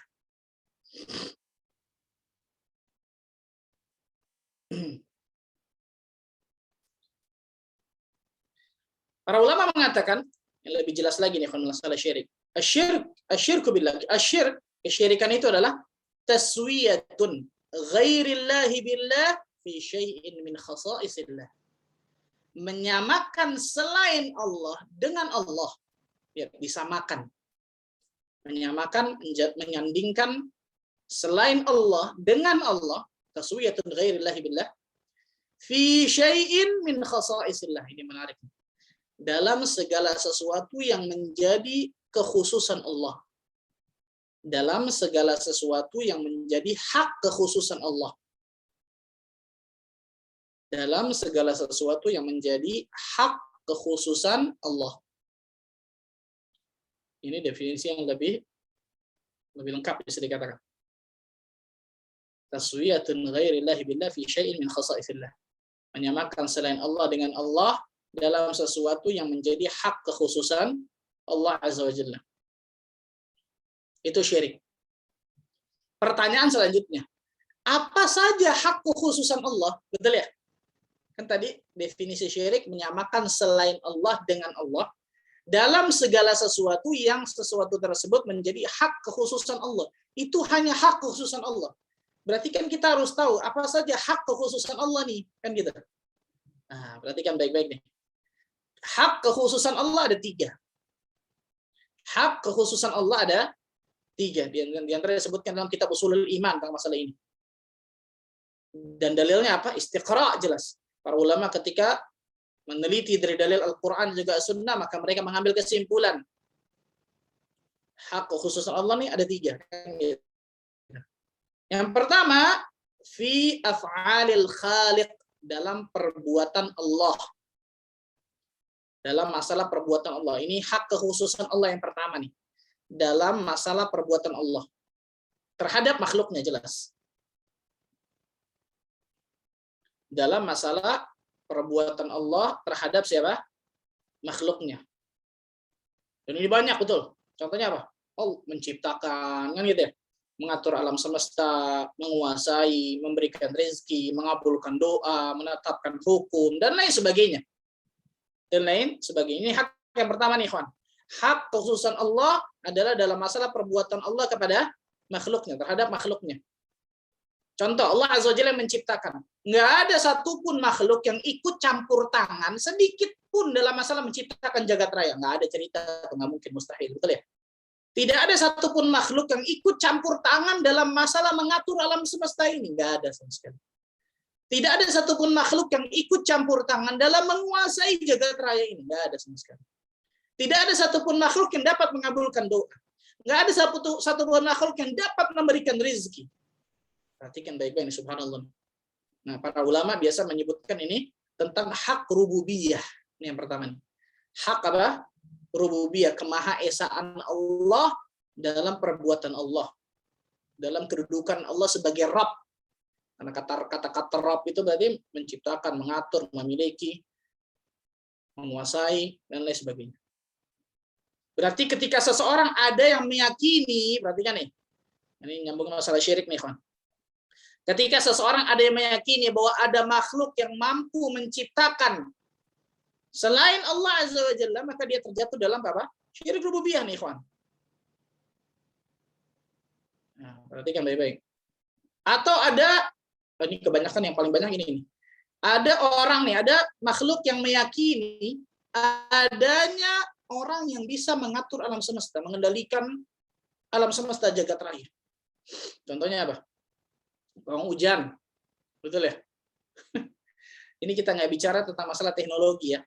Para ulama mengatakan, yang lebih jelas lagi nih kalau masalah syirik. Asyirku billah. Kesyirikan itu adalah taswiyatun ghairillahi billah fi syai'in min khasa'isillah. Menyamakan selain Allah dengan Allah. Ya, disamakan. Menyamakan, menyandingkan selain Allah dengan Allah, taswiyatun ghairillahi billah fi syai'in min khasa'isillah. Ini menarik. Dalam segala sesuatu yang menjadi kekhususan Allah. Dalam segala sesuatu yang menjadi hak kekhususan Allah. Dalam segala sesuatu yang menjadi hak kekhususan Allah. Ini definisi yang lebih lengkap bisa dikatakan. Taswiyatun ghairillahi billah fi syai'in min khasa'isillah. Menyamakan selain Allah dengan Allah dalam sesuatu yang menjadi hak kekhususan Allah Azza wa Jalla. Itu syirik. Pertanyaan selanjutnya, apa saja hak kekhususan Allah? Betul ya? Kan tadi definisi syirik menyamakan selain Allah dengan Allah dalam segala sesuatu yang sesuatu tersebut menjadi hak kekhususan Allah. Itu hanya hak kekhususan Allah. Berarti kan kita harus tahu apa saja hak kekhususan Allah nih, kan gitu. Nah, perhatikan baik-baik nih. Hak kekhususan Allah ada 3. Hak kekhususan Allah ada 3. Di antara disebutkan dalam kitab Ushulul Iman tentang masalah ini. Dan dalilnya apa? Istiqra' jelas. Para ulama ketika meneliti dari dalil Al-Quran juga Sunnah, maka mereka mengambil kesimpulan. Hak kekhususan Allah nih ada 3. Yang pertama, fi af'alil khaliq, dalam perbuatan Allah. Dalam masalah perbuatan Allah. Ini hak kekhususan Allah yang pertama nih. Dalam masalah perbuatan Allah. Terhadap makhluknya jelas. Dalam masalah perbuatan Allah terhadap siapa? Makhluknya. Dan ini banyak betul. Contohnya apa? Oh, menciptakan, kan gitu ya. Mengatur alam semesta, menguasai, memberikan rezeki, mengabulkan doa, menetapkan hukum, dan lain sebagainya. Dan lain sebagainya. Ini hak yang pertama nih, kawan. Hak kekhususan Allah adalah dalam masalah perbuatan Allah kepada makhluknya, terhadap makhluknya. Contoh, Allah Azza wa Jalla menciptakan. Nggak ada satupun makhluk yang ikut campur tangan sedikit pun dalam masalah menciptakan jagat raya. Nggak ada cerita, nggak mungkin, mustahil. Betul ya? Tidak ada satupun makhluk yang ikut campur tangan dalam masalah mengatur alam semesta ini. Nggak ada sama sekali. Tidak ada satupun makhluk yang ikut campur tangan dalam menguasai jagat raya ini. Nggak ada sama sekali. Tidak ada satupun makhluk yang dapat mengabulkan doa. Nggak ada satupun makhluk yang dapat memberikan rezeki. Perhatikan baik-baik ini, subhanallah. Nah, para ulama biasa menyebutkan ini tentang hak rububiyah. Ini yang pertama nih. Hak apa? Rububiyah, kemahaesaan Allah dalam perbuatan Allah. Dalam kedudukan Allah sebagai Rabb. Karena kata-kata Rabb itu berarti menciptakan, mengatur, memiliki, menguasai, dan lain sebagainya. Berarti ketika seseorang ada yang meyakini, perhatikan nih, ini nyambung masalah syirik nih, kawan. Ketika seseorang ada yang meyakini bahwa ada makhluk yang mampu menciptakan selain Allah Azza wa Jalla, maka dia terjatuh dalam apa? Syirik rububiyah nih, kawan. Nah, perhatikan baik-baik. Atau ada, ini kebanyakan yang paling banyak ini nih. Ada orang nih, ada makhluk yang meyakini adanya orang yang bisa mengatur alam semesta, mengendalikan alam semesta jagat raya. Contohnya apa? Pawang hujan. Betul ya? Ini kita nggak bicara tentang masalah teknologi ya.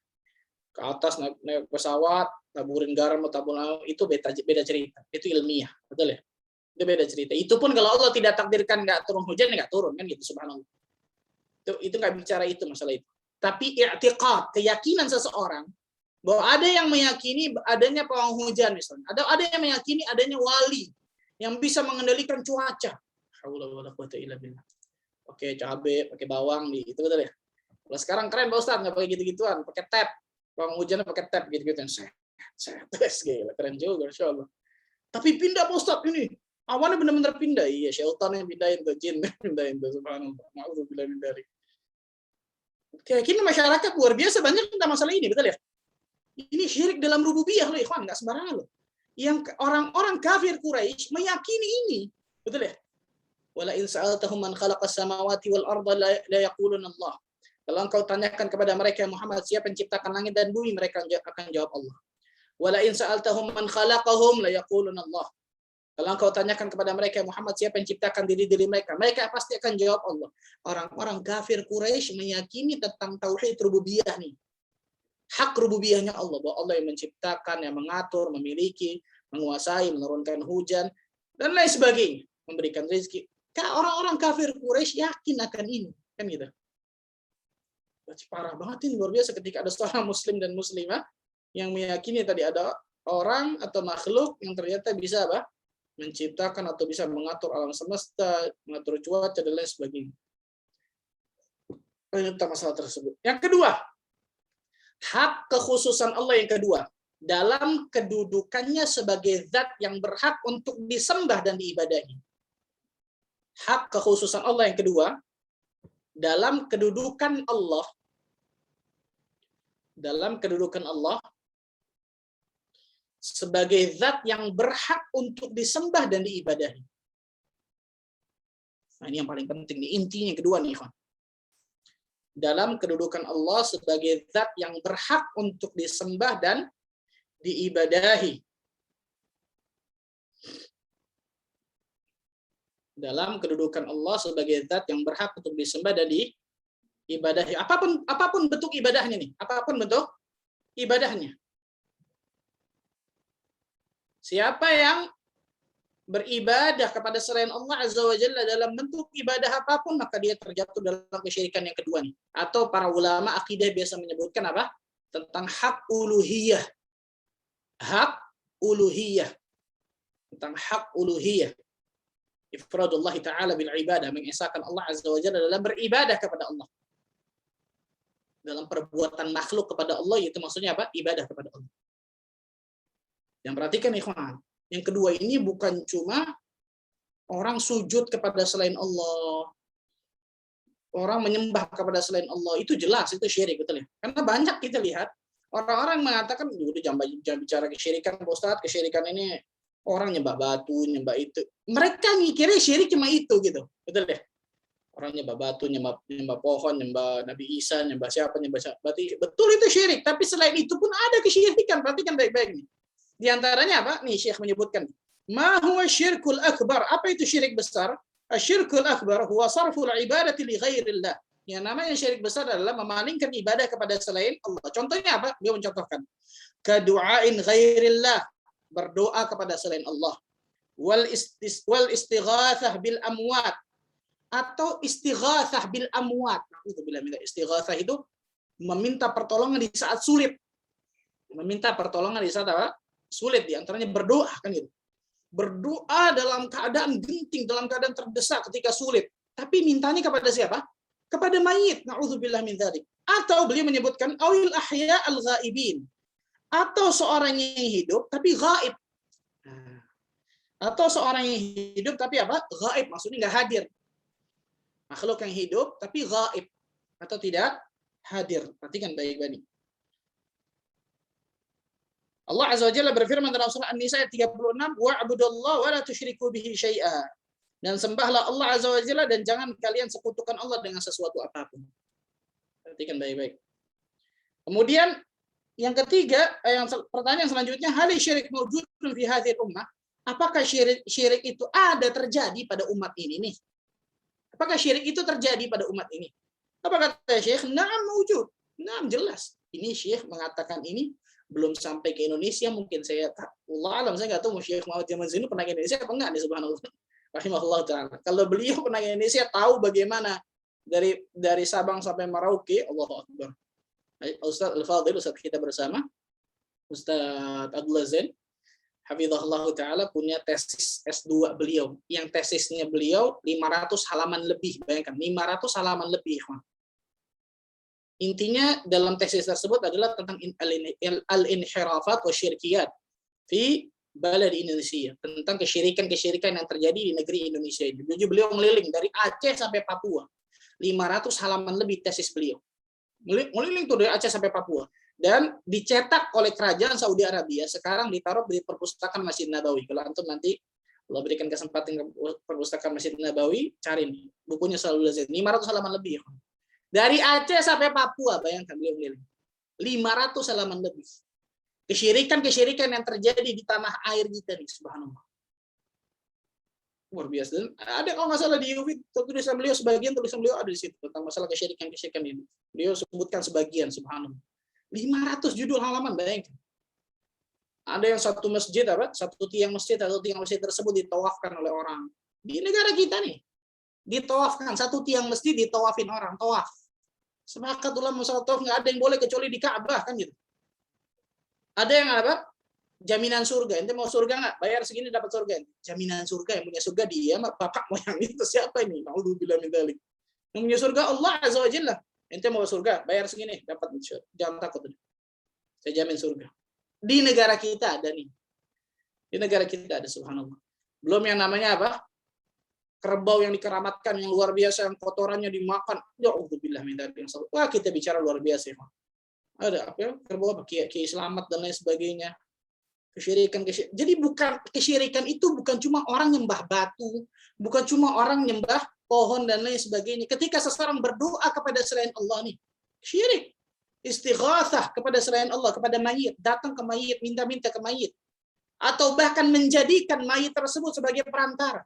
Ke atas naik pesawat, taburin garam, itu beda cerita. Itu ilmiah. Betul ya? Itu beda cerita. Itu pun kalau Allah tidak takdirkan nggak turun hujan, nggak turun kan gitu, subhanallah. Itu nggak bicara itu masalah itu. Tapi i'tiqad, keyakinan seseorang bahwa ada yang meyakini adanya pawang hujan misalnya, ada yang meyakini adanya wali yang bisa mengendalikan cuaca. Pakai cabai, pakai bawang, itu betul ya. Kalau sekarang keren Pak Ustadz, nggak pakai gitu-gituan, pakai tap, pawang hujannya pakai tap gitu-gitu. Gila, keren juga, Insya Allah. Tapi pindah Pak Ustadz ini, awalnya benar-benar pindah. Iya, syaitan yang pindahin tuh, jin pindahin tuh, subhanallah. Na'udzubillah min dzalik. Keyakinan masyarakat luar biasa banyak tentang masalah ini, betul ya? Ini syirik dalam rububiyah loh, ikhwan, nggak sembarangan loh. Yang orang-orang kafir Quraisy meyakini ini, betul ya? Wala in sa'altahum man khalaqas samawati wal arda la yaquluna Allah. Kalau engkau tanyakan kepada mereka Muhammad siapa yang menciptakan langit dan bumi, mereka akan jawab Allah. Wala in sa'altahum man khalaqahum la yaquluna Allah. Kalau engkau tanyakan kepada mereka Muhammad siapa yang menciptakan diri mereka, mereka pasti akan jawab Allah. Orang-orang kafir Quraisy meyakini tentang tauhid rububiyah nih. Hak rububiyahnya Allah, bahwa Allah yang menciptakan, yang mengatur, memiliki, menguasai, menurunkan hujan dan lain sebagainya, memberikan rezeki. Orang-orang kafir Quraisy yakin akan ini, kan gitu. Parah banget ini, luar biasa ketika ada seorang muslim dan muslimah yang meyakini tadi ada orang atau makhluk yang ternyata bisa apa? Menciptakan atau bisa mengatur alam semesta, mengatur cuaca dan lain sebagainya. Ini tentang masalah tersebut. Yang kedua, hak kekhususan Allah yang kedua dalam kedudukannya sebagai zat yang berhak untuk disembah dan diibadahi. Hak kekhususan Allah yang kedua dalam kedudukan Allah sebagai zat yang berhak untuk disembah dan diibadahi. Nah, ini yang paling penting, nih, intinya yang kedua nih, Ikhwan. Dalam kedudukan Allah sebagai zat yang berhak untuk disembah dan diibadahi. Dalam kedudukan Allah sebagai zat yang berhak untuk disembah dan diibadahi. Apapun bentuk ibadahnya nih, apapun bentuk ibadahnya. Siapa yang beribadah kepada selain Allah Azza wa Jalla dalam bentuk ibadah apapun, maka dia terjatuh dalam kesyirikan yang kedua nih. Atau para ulama akidah biasa menyebutkan apa? Tentang hak uluhiyah. Hak uluhiyah. Tentang hak uluhiyah. Ifradullah ta'ala bil ibadah, mengesahkan Allah Azza wa Jalla dalam beribadah kepada Allah. Dalam perbuatan makhluk kepada Allah, itu maksudnya apa? Ibadah kepada Allah. Yang perhatikan ikhwan, yang kedua ini bukan cuma orang sujud kepada selain Allah, orang menyembah kepada selain Allah, itu jelas, itu syirik, betul ya? Karena banyak kita lihat, orang-orang mengatakan, udah jangan bicara kesyirikan, Pak Ustadz, kesyirikan ini orang nyembah batu, nyembah itu. Mereka mikirnya syirik cuma itu, gitu, betul ya? Orang nyembah batu, nyembah pohon, nyembah Nabi Isa, nyembah siapa, berarti betul itu syirik, tapi selain itu pun ada kesyirikan, perhatikan baik-baik nih. Di antaranya apa? Nih Syekh menyebutkan. Ma huwa syirkul akbar? Apa itu syirik besar? Asyirkul akbar huwa sarful ibadati li ghairillah. Yang namanya syirik besar adalah memalingkan ibadah kepada selain Allah. Contohnya apa? Dia mencontohkan. Kadu'ain ghairillah. Berdoa kepada selain Allah. Wal istighatsah bil amwat. Atau istighatsah bil amwat. Istighatsah itu meminta pertolongan di saat sulit. Meminta pertolongan di saat apa? Sulit, di antaranya berdoa kan gitu. Berdoa dalam keadaan genting, dalam keadaan terdesak ketika sulit. Tapi mintanya kepada siapa? Kepada mayit. Na'udzubillah min dzalik. Atau beliau menyebutkan awil ahya al-ghaibin. Atau seorang yang hidup tapi gaib. Atau seorang yang hidup tapi apa? Gaib, maksudnya nggak hadir. Makhluk yang hidup tapi gaib atau tidak hadir. Perhatikan baik-baik. Allah Azza wa Jalla berfirman dalam surah An-Nisa ayat 36, wa'budullaha wa la tusyriku bihi syai'a. Dan sembahlah Allah Azza wa Jalla dan jangan kalian sekutukan Allah dengan sesuatu apapun. Perhatikan baik-baik. Kemudian Yang ketiga, pertanyaan selanjutnya, hal syirik mawjudun fi hadhil ummah? Apakah syirik itu ada terjadi pada umat ini nih? Apakah syirik itu terjadi pada umat ini? Apa kata Syekh? Na'am mawjud. Na'am jelas. Ini Syekh mengatakan ini belum sampai ke Indonesia, mungkin saya Allah alam, saya nggak tahu Syekh Muhammad Jamal Zainu pernah ke Indonesia apa enggak nih, subhanallah. Rahimahullah ta'ala. Kalau beliau pernah ke Indonesia, tahu bagaimana dari Sabang sampai Merauke, Allahu Akbar. Ustaz Al-Fadhil, Ustaz kita bersama, Ustaz Abdullah Zain, hafizahullah ta'ala, punya tesis S2 beliau. Yang tesisnya beliau 500 halaman lebih. Bayangkan, 500 halaman lebih. Intinya dalam tesis tersebut adalah tentang al-inhirafat wa syirkiyat fi balad Indonesia. Tentang kesyirikan-kesyirikan yang terjadi di negeri Indonesia ini. Beliau meliling dari Aceh sampai Papua. 500 halaman lebih tesis beliau. Meliling tuh dari Aceh sampai Papua. Dan dicetak oleh kerajaan Saudi Arabia, sekarang ditaruh di perpustakaan Masjid Nabawi. Kalau antum nanti kalau berikan kesempatan ke perpustakaan Masjid Nabawi, cari nih bukunya Salul Zain, 500 halaman lebih. Dari Aceh sampai Papua, bayangkan beliau meliling. 500 halaman lebih. Kesyirikan-kesyirikan yang terjadi di tanah air kita nih, subhanallah. Luar biasa. Dan ada kalau nggak salah di UFIT, tulisan beliau, sebagian tulisan beliau ada di situ tentang masalah kesyirikan-kesyirikan ini. Beliau sebutkan sebagian, subhanallah. 500 judul halaman, bayangkan. Ada yang satu masjid, satu tiang masjid atau tiang masjid tersebut ditawafkan oleh orang. Di negara kita nih, ditawafkan, satu tiang masjid ditawafin orang, tawaf. Sepakat ulama masalah tawaf, nggak ada yang boleh kecuali di Ka'bah, kan gitu. Ada yang jaminan surga. Ente mau surga nggak? Bayar segini dapat surga. Jaminan surga, yang punya surga dia, bapak moyang itu siapa ini? Na'udzubillah min dzalik. Yang punya surga Allah Azza wa Jalla. Ente mau surga, bayar segini dapat surga. Jangan takut. Saya jamin surga. Di negara kita ada nih. Di negara kita ada, subhanallah. Belum yang namanya apa? Kerbau yang dikeramatkan yang luar biasa, yang kotorannya dimakan. Na'udzubillah min dzalik. Wah, kita bicara luar biasa, ya. Ada apa ya? Kerbau apa? Kiai Selamat dan lain sebagainya. Kesyirikan. Jadi kesyirikan itu bukan cuma orang nyembah batu, bukan cuma orang nyembah pohon dan lain sebagainya. Ketika seseorang berdoa kepada selain Allah nih, syirik. Istighatsah kepada selain Allah, kepada mayit, datang ke mayit, minta-minta ke mayit, atau bahkan menjadikan mayit tersebut sebagai perantara.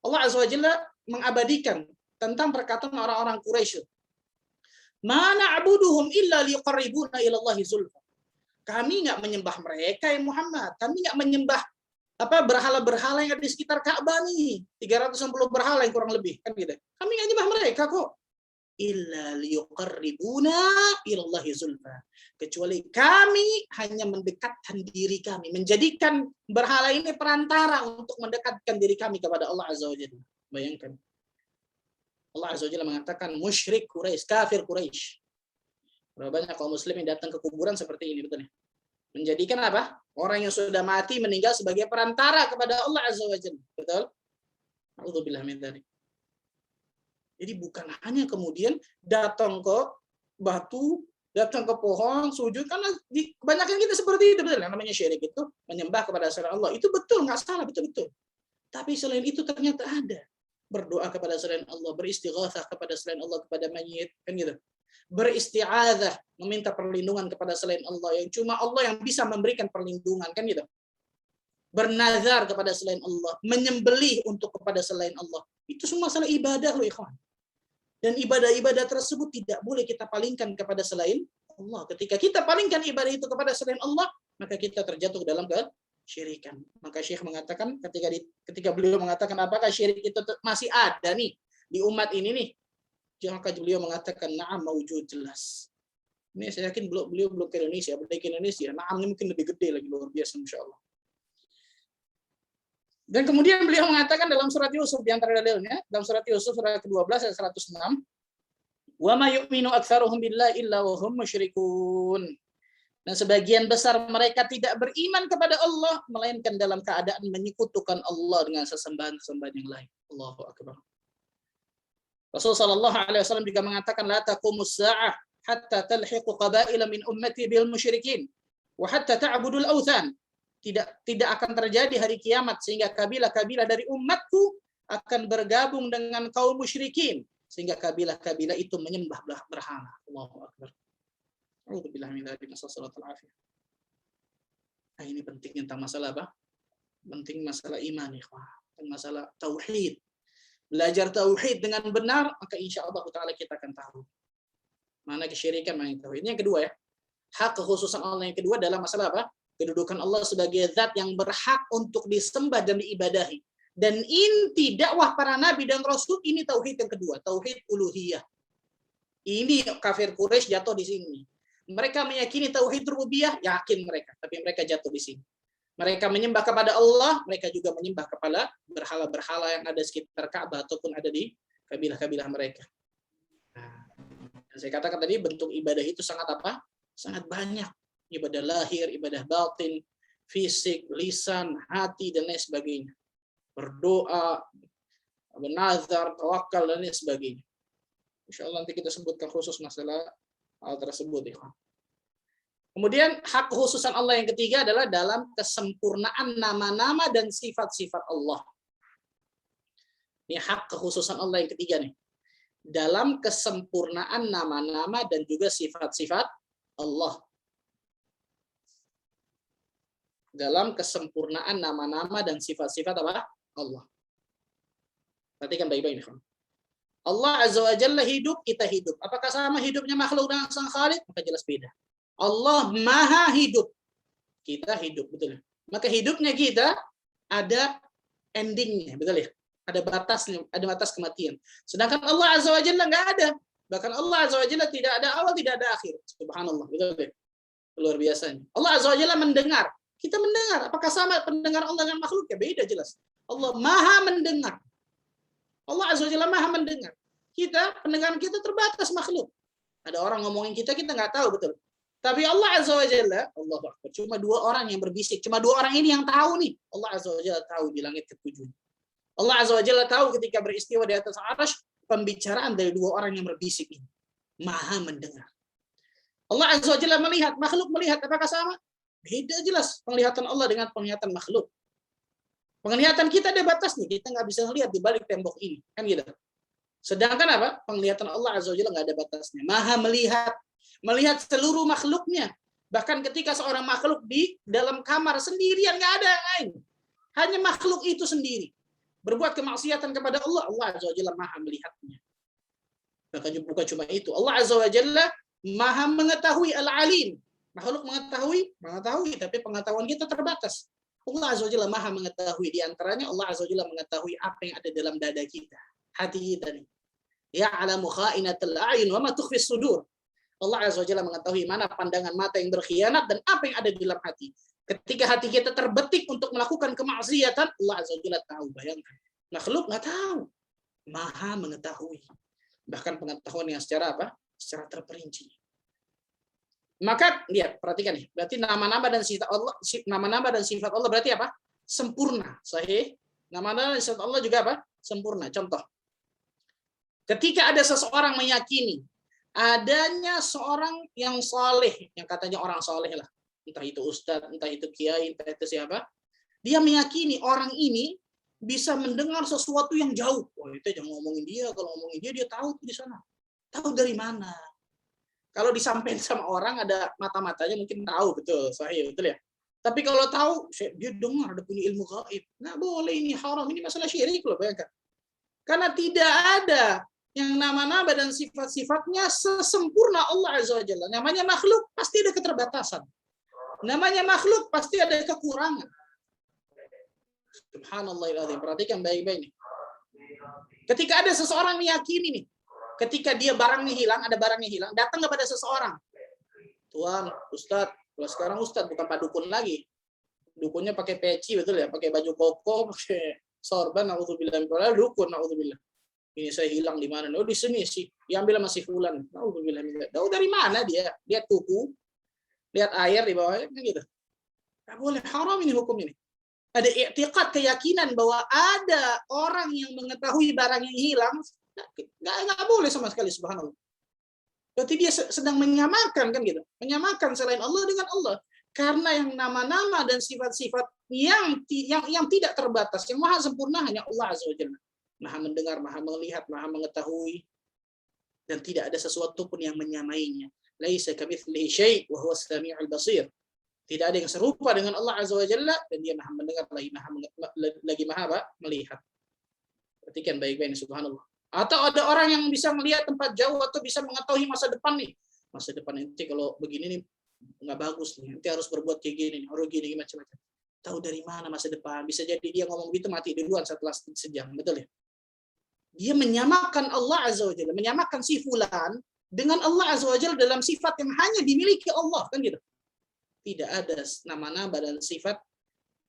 Allah Azza wa Jalla mengabadikan tentang perkataan orang-orang Quraisy. Mana abuduhum illa liqarribuna ila Allahi zulfa. Kami nggak menyembah mereka ya Muhammad. Kami nggak menyembah berhala-berhala yang ada di sekitar Ka'bah nih. 360 berhala yang kurang lebih kan gitu. Kami nggak menyembah mereka kok. Illa liqarribuna ila Allahi zulfa. Kecuali kami hanya mendekatkan diri kami, menjadikan berhala ini perantara untuk mendekatkan diri kami kepada Allah Azza wa Jalla. Bayangkan. Allah Azza wa Jalla mengatakan musyrik Quraisy, kafir Quraisy. Berapa banyak kaum muslim yang datang ke kuburan seperti ini, betul ya? Menjadikan apa? Orang yang sudah mati meninggal sebagai perantara kepada Allah Azza wa Jalla. Betul? A'udzubillah min dzalik. Jadi bukan hanya kemudian datang ke batu, datang ke pohon, sujud, karena kebanyakan kita seperti itu, betul. Yang namanya syirik itu menyembah kepada selain Allah. Itu betul, nggak salah, betul-betul. Tapi selain itu ternyata ada. Berdoa kepada selain Allah, beristighatsah kepada selain Allah, kepada mayit, kan gitu. Beristi'adzah, meminta perlindungan kepada selain Allah, yang cuma Allah yang bisa memberikan perlindungan, kan gitu. Bernazar kepada selain Allah, menyembelih untuk kepada selain Allah. Itu semua masalah ibadah loh, ikhwan. Dan ibadah-ibadah tersebut tidak boleh kita palingkan kepada selain Allah. Ketika kita palingkan ibadah itu kepada selain Allah, maka kita terjatuh dalam kesyirikan. Maka Syekh mengatakan, ketika beliau mengatakan apakah syirik itu masih ada nih di umat ini nih, maka beliau mengatakan na'am mawjud, jelas. Ini saya yakin beliau belum ke Indonesia, balik ke Indonesia, na'am ini mungkin lebih gede lagi, luar biasa insyaallah. Dan kemudian beliau mengatakan dalam surat Yusuf, di antara dalilnya, dalam surat Yusuf surat ke-12 ayat 106, "Wa ma yu'minu aktsaruhum billahi illa wa hum musyrikun." Dan sebagian besar mereka tidak beriman kepada Allah melainkan dalam keadaan menyekutukan Allah dengan sesembahan-sesembahan yang lain. Allahu akbar. Rasul sallallahu alaihi wasallam juga mengatakan la taqumus sa'ah hatta talhiqu qabaila min ummati bil musyrikin wa hatta ta'budul authan. Tidak akan terjadi hari kiamat sehingga kabilah-kabilah dari umatku akan bergabung dengan kaum musyrikin sehingga kabilah-kabilah itu menyembah berhala. Allahu akbar. Alhamdulillah min dzalik, nasallallahu alaihi. Nah, ini penting tentang masalah apa? Penting masalah iman, ikhwah. Dan masalah tauhid. Belajar tauhid dengan benar, maka insya Allah Ta'ala kita akan tahu mana kesyirikan, mana tauhid. Ini yang kedua ya. Hak kekhususan Allah yang kedua dalam masalah apa? Kedudukan Allah sebagai zat yang berhak untuk disembah dan diibadahi. Dan inti dakwah para nabi dan rasul ini tauhid yang kedua, tauhid uluhiyah. Ini kafir Quraisy jatuh di sini. Mereka meyakini tauhid rububiyah, yakin mereka, tapi mereka jatuh di sini. Mereka menyembah kepada Allah, mereka juga menyembah kepada berhala-berhala yang ada sekitar Ka'bah ataupun ada di kabilah-kabilah mereka. Nah, yang saya katakan tadi bentuk ibadah itu sangat apa? Sangat banyak. Ibadah lahir, ibadah batin, fisik, lisan, hati, dan lain sebagainya. Berdoa, bernazar, tawakal, dan lain sebagainya. Insya Allah nanti kita sebutkan khusus masalah hal tersebut. Ya. Kemudian hak khususan Allah yang ketiga adalah dalam kesempurnaan nama-nama dan sifat-sifat Allah. Ini hak kekhususan Allah yang ketiga nih. Dalam kesempurnaan nama-nama dan juga sifat-sifat Allah. Dalam kesempurnaan nama-nama dan sifat-sifat apa? Allah. Perhatikan baik-baik nih. Allah Azza wa Jalla hidup, kita hidup. Apakah sama hidupnya makhluk dengan sang Khalik? Maka jelas beda. Allah maha hidup. Kita hidup, betul ya. Maka hidupnya kita ada endingnya, betul ya. Ada batasnya, ada batas kematian. Sedangkan Allah Azza wa Jalla nggak ada. Bahkan Allah Azza wa Jalla tidak ada awal, tidak ada akhir. Subhanallah, betul ya. Luar biasanya. Allah Azza wa Jalla mendengar. Kita mendengar. Apakah sama pendengar Allah dengan makhluk? Ya beda jelas. Allah maha mendengar. Allah Azza wa Jalla maha mendengar. Kita, pendengaran kita terbatas makhluk. Ada orang ngomongin kita nggak tahu betul. Tapi Allah Azza wa Jalla, Allah Akbar, cuma 2 orang yang berbisik. Cuma 2 orang ini yang tahu nih. Allah Azza wa Jalla tahu di langit ke-7. Allah Azza wa Jalla tahu ketika beristiwa di atas arsy pembicaraan dari 2 orang yang berbisik ini. Maha mendengar. Allah Azza wa Jalla melihat, makhluk melihat, apakah sama? Beda jelas penglihatan Allah dengan penglihatan makhluk. Penglihatan kita ada batasnya, kita nggak bisa melihat di balik tembok ini, kan gitu. Sedangkan apa? Penglihatan Allah Azza wa Jalla nggak ada batasnya. Maha melihat seluruh makhluknya. Bahkan ketika seorang makhluk di dalam kamar sendirian, nggak ada yang lain. Hanya makhluk itu sendiri. Berbuat kemaksiatan kepada Allah, Allah Azza wa Jalla maha melihatnya. Bahkan bukan cuma itu. Allah Azza wa Jalla maha mengetahui al-alim. Makhluk mengetahui, tapi pengetahuan kita terbatas. Allah Azza wa Jalla maha mengetahui. Di antaranya Allah Azza wa Jalla mengetahui apa yang ada dalam dada kita. Hati kita nih. Ya'lamu kha'inatal a'yun wa ma tukhfis sudur. Allah Azza wa Jalla mengetahui mana pandangan mata yang berkhianat dan apa yang ada di dalam hati. Ketika hati kita terbetik untuk melakukan kemaksiatan, Allah Azza wa Jalla tahu. Bayangkan. Makhluk nggak tahu. Maha mengetahui. Bahkan pengetahuan yang secara apa? Secara terperinci. Maka lihat, perhatikan nih. Berarti nama-nama dan sifat Allah berarti apa? Sempurna. Sahih. Nama-nama dan sifat Allah juga apa? Sempurna. Contoh. Ketika ada seseorang meyakini adanya seorang yang saleh, yang katanya orang saleh lah, entah itu ustadz, entah itu kiai, entah itu siapa, dia meyakini orang ini bisa mendengar sesuatu yang jauh. Oh, itu jangan ngomongin dia, kalau ngomongin dia tahu di sana. Tahu dari mana? Kalau disampaikan sama orang ada mata-matanya mungkin tahu betul, sahih betul ya. Tapi kalau tahu dia dengar ada punya ilmu gaib, nggak boleh, ini haram, ini masalah syirik loh, bayangkan. Karena tidak ada yang nama-nama dan sifat-sifatnya sesempurna Allah Azza wa Jalla. Namanya makhluk pasti ada keterbatasan. Namanya makhluk pasti ada kekurangan. Subhanallahirrahmanirrahim. Perhatikan baik-baik nih. Ketika ada seseorang meyakini nih, ketika dia barangnya hilang, ada barangnya hilang, datang kepada seseorang. Tuan, Ustadz, kalau sekarang Ustadz bukan Pak Dukun lagi. Dukunnya pakai peci, betul ya? Pakai baju koko, pakai sorban, na'udzubillah. Dukun, na'udzubillah. Ini saya hilang di mana? Oh, di sini sih. Diambil sama si fulan. Na'udzubillah. Tahu dari mana dia? Lihat kuku, lihat air di bawahnya, kan gitu. Nggak boleh, haram ini hukum ini. Ada i'tiqad, keyakinan bahwa ada orang yang mengetahui barang yang hilang, nggak boleh sama sekali, subhanallah. Berarti dia sedang menyamakan, kan gitu. Menyamakan selain Allah dengan Allah. Karena yang nama-nama dan sifat-sifat yang tidak terbatas, yang maha sempurna hanya Allah Azza wa Jalla. Maha mendengar, maha melihat, maha mengetahui. Dan tidak ada sesuatu pun yang menyamainya. laisa kamitslihi syai' wa huwas samiul basir. Tidak ada yang serupa dengan Allah Azza wa Jalla dan Dia Maha mendengar lagi Maha melihat. Perhatikan baik-baik, subhanallah. Atau ada orang yang bisa melihat tempat jauh atau bisa mengetahui masa depan nih. Masa depan nanti kalau begini nih nggak bagus nih. Nanti harus berbuat kayak gini nih, harus gini macam-macam. Tahu dari mana masa depan? Bisa jadi dia ngomong gitu mati duluan setelah sejam, betul ya? Dia menyamakan Allah Azza wa Jalla, menyamakan si fulan dengan Allah Azza wa Jalla dalam sifat yang hanya dimiliki Allah, kan gitu. Tidak ada nama-nama dan sifat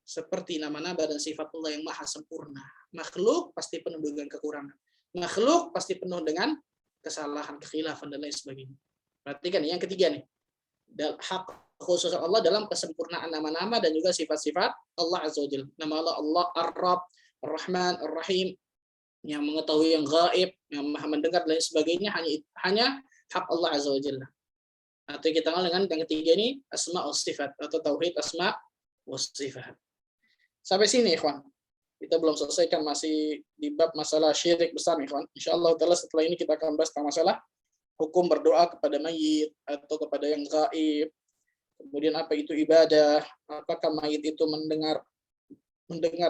seperti nama-nama dan sifat Allah yang maha sempurna. Makhluk pasti penuh dengan kekurangan. Makhluk pasti penuh dengan kesalahan, kekhilafan dan lain sebagainya. Perhatikan yang ketiga nih. Hak khusus Allah dalam kesempurnaan nama-nama dan juga sifat-sifat Allah Azza wa Jalla. Nama Allah Ar-Rabb, Ar-Rahman, Ar-Rahim, yang mengetahui yang gaib, yang maha mendengar dan lain sebagainya hanya hak Allah Azza wa Jalla. Atau kita kenal dengan yang ketiga ini asma wa sifat atau tauhid asma wa sifat. Sampai sini ikhwan. Kita belum selesaikan, masih di bab masalah syirik besar ikhwan. Insyaallah taala setelah ini kita akan bahas tentang masalah hukum berdoa kepada mayit atau kepada yang gaib. Kemudian apa itu ibadah? Apakah mayit itu mendengar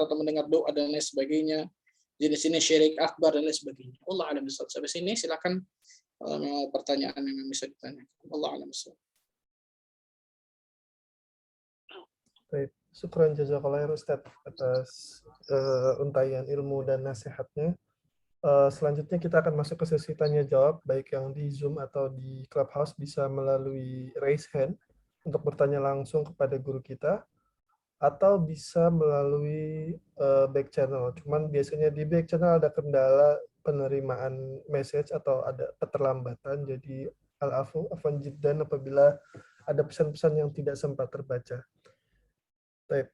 atau mendengar doa dan lain sebagainya? Jenis ini syirik akbar dan lain sebagainya. Allah a'lam bishawab. Sampai sini silakan pertanyaan yang bisa ditanya. Allah a'lam bishawab. Baik, syukran jazakallah Ustaz atas untayan ilmu dan nasihatnya. Selanjutnya kita akan masuk ke sesi tanya jawab, baik yang di Zoom atau di Clubhouse bisa melalui raise hand untuk bertanya langsung kepada guru kita, atau bisa melalui back channel. Cuman biasanya di back channel ada kendala penerimaan message atau ada keterlambatan, jadi afwan jiddan apabila ada pesan-pesan yang tidak sempat terbaca. Baik.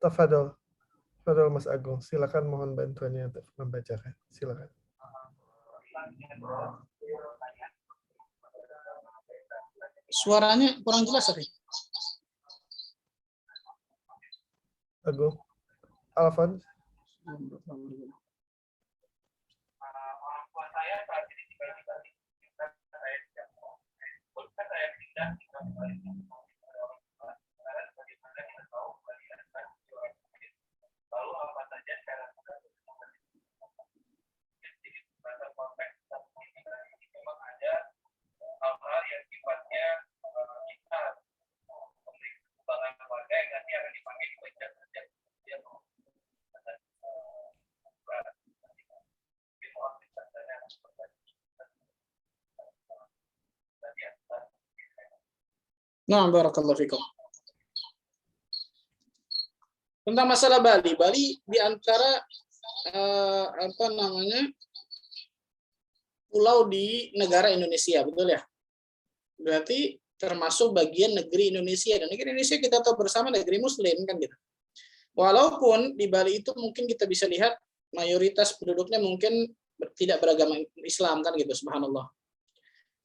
Tafadhol. Tafadhol Mas Agung, silakan, mohon bantuannya untuk membacakan. Silakan. Suaranya kurang jelas, Ari. Agung. Alfon. Orang tua saya saat ini tinggal di Bali. Saya tidak mau. Saya pindah di Bali. Sekarang bagaimana kita tahu Bali akan jual. Lalu apa saja cara sedikit bahasa konteks ini memang ada hal-hal yang sifatnya kita memberi kembangan warga yang nanti akan dipakai di wajah saja. Nah, barakallahu fikum. Tentang masalah Bali, Bali di antara pulau di negara Indonesia, betul ya? Berarti termasuk bagian negeri Indonesia, dan negeri Indonesia kita tahu bersama negeri Muslim kan gitu. Walaupun di Bali itu mungkin kita bisa lihat mayoritas penduduknya mungkin tidak beragama Islam kan gitu, subhanallah.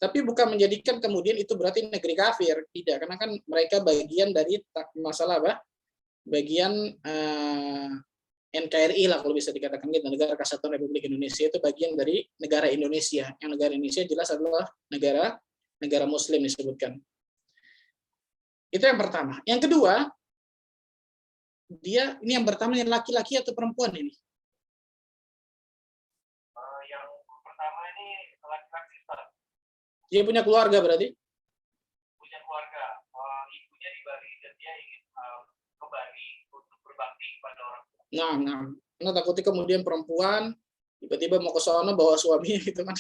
Tapi bukan menjadikan kemudian itu berarti negeri kafir, tidak, karena kan mereka bagian dari masalah apa? Bagian NKRI lah kalau bisa dikatakan gitu, Negara Kesatuan Republik Indonesia itu bagian dari negara Indonesia. Yang negara Indonesia jelas adalah negara Muslim disebutkan. Itu yang pertama. Yang kedua, dia ini yang pertama ini laki-laki atau perempuan ini? Yang pertama ini laki-laki. Dia punya keluarga berarti? Punya keluarga. Ibunya di Bali dan dia ingin ke Bali untuk berbakti kepada orang tua. Nah, karena takutnya kemudian perempuan tiba-tiba mau ke sana bawa suaminya gitu kan.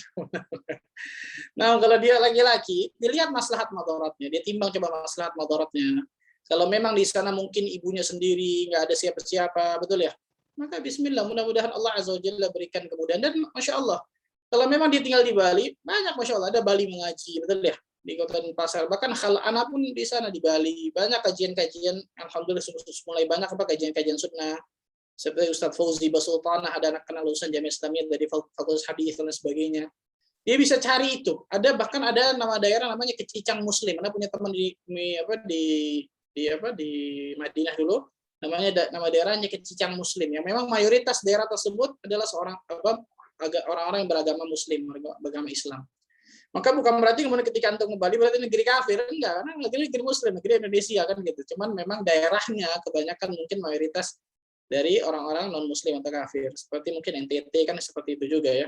Nah, kalau dia laki-laki, dilihat maslahat madaratnya, dia timbang coba maslahat madaratnya. Kalau memang di sana mungkin ibunya sendiri, nggak ada siapa-siapa, betul ya? Maka bismillah, mudah-mudahan Allah Azza wa Jalla berikan kemudahan. Dan Masya Allah, kalau memang dia tinggal di Bali, banyak Masya Allah, ada Bali mengaji, betul ya? Di Kota Denpasar, bahkan Khal'ana pun di sana di Bali, banyak kajian-kajian, alhamdulillah mulai banyak apa kajian-kajian sunnah, seperti Ustadz Fauzi Basultanah, ada anak kenal lulusan Jamiah Islamiyah dari Fakultas Hadis dan sebagainya. Dia bisa cari itu. Bahkan ada nama daerah namanya Kecicang Muslim. Anda punya teman di Madinah dulu, nama daerahnya Kecicang Muslim. Yang memang mayoritas daerah tersebut adalah orang-orang yang beragama Muslim, beragama Islam. Maka bukan berarti kemudian ketika antum kembali berarti negeri kafir, enggak, karena negeri Muslim, negeri Indonesia kan gitu. Cuman memang daerahnya kebanyakan mungkin mayoritas dari orang-orang non Muslim atau kafir. Seperti mungkin NTT kan seperti itu juga ya.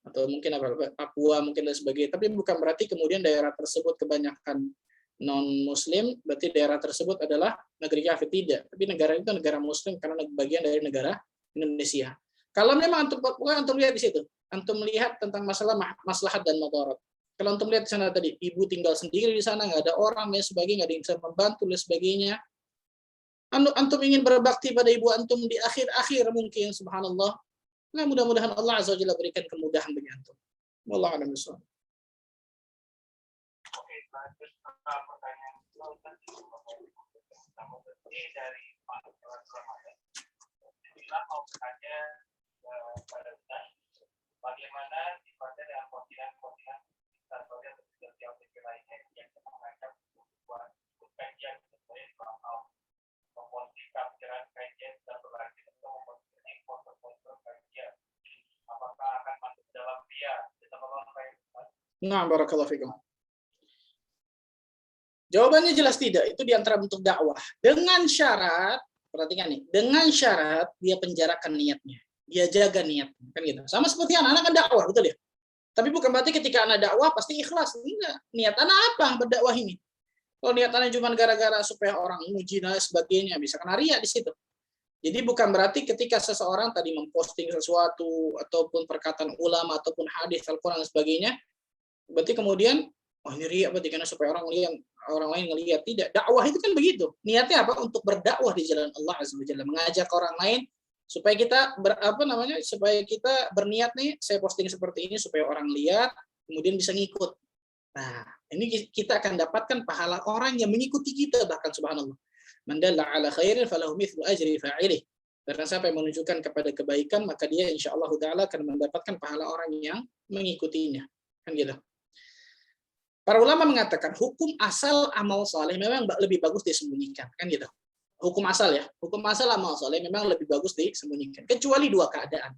Atau mungkin Papua mungkin dan sebagainya. Tapi bukan berarti kemudian daerah tersebut kebanyakan non Muslim, berarti daerah tersebut adalah negeri kafir, tidak. Tapi negara itu negara Muslim karena bagian dari negara Indonesia. Kalau memang antum lihat di situ, antum melihat tentang masalah maslahat dan madarat. Kalau antum lihat di sana tadi, ibu tinggal sendiri di sana, nggak ada orang dan sebagainya, nggak ada yang bisa membantu dan sebagainya. Antum ingin berbakti pada ibu antum di akhir-akhir mungkin, subhanallah. Nah, mudah-mudahan Allah Azza wa Jalla berikan kemudahan bagi antum. Wallahu a'lam bishawab. Oke, lanjut pertanyaan dari Pak Ramadan. Bila mau bertanya pada Ustaz, bagaimana sifatnya dengan kontinent-kontinent instastory atau sosial media lainnya yang mengancam buat kajian sesuai soal memposting tampilan kajian dan berlanjut atau memposting foto-foto kajian, apakah akan masuk dalam dia Nah, barakallahu fikum. Jawabannya jelas tidak. Itu di antara bentuk dakwah. Dengan syarat, perhatikan nih, dengan syarat dia penjarakan niatnya. Dia jaga niatnya. Kan gitu. Sama seperti anak-anak kan dakwah, betul ya? Tapi bukan berarti ketika anak dakwah pasti ikhlas. Enggak. Niat anak apa berdakwah ini? Kalau niat anak cuma gara-gara supaya orang muji dan sebagainya, bisa kena riya di situ. Jadi bukan berarti ketika seseorang tadi memposting sesuatu, ataupun perkataan ulama, ataupun hadis, Al-Quran, dan sebagainya, berarti kemudian, oh ini riya berarti karena supaya orang lain ngelihat. Tidak. Dakwah itu kan begitu. Niatnya apa? Untuk berdakwah di jalan Allah Azza wa Jalla, mengajak orang lain supaya kita supaya kita berniat nih, saya posting seperti ini supaya orang lihat, kemudian bisa ngikut. Nah, ini kita akan dapatkan pahala orang yang mengikuti kita, bahkan subhanallah. Man dalla ala khairin falahu mithlu ajri fa'ilih. Karena siapa yang menunjukkan kepada kebaikan, maka dia insyaallah taala akan mendapatkan pahala orang yang mengikutinya. Kan gitu. Para ulama mengatakan hukum asal amal saleh memang lebih bagus disembunyikan, kan gitu. Hukum asal ya, hukum asal amal saleh memang lebih bagus disembunyikan, kecuali dua keadaan.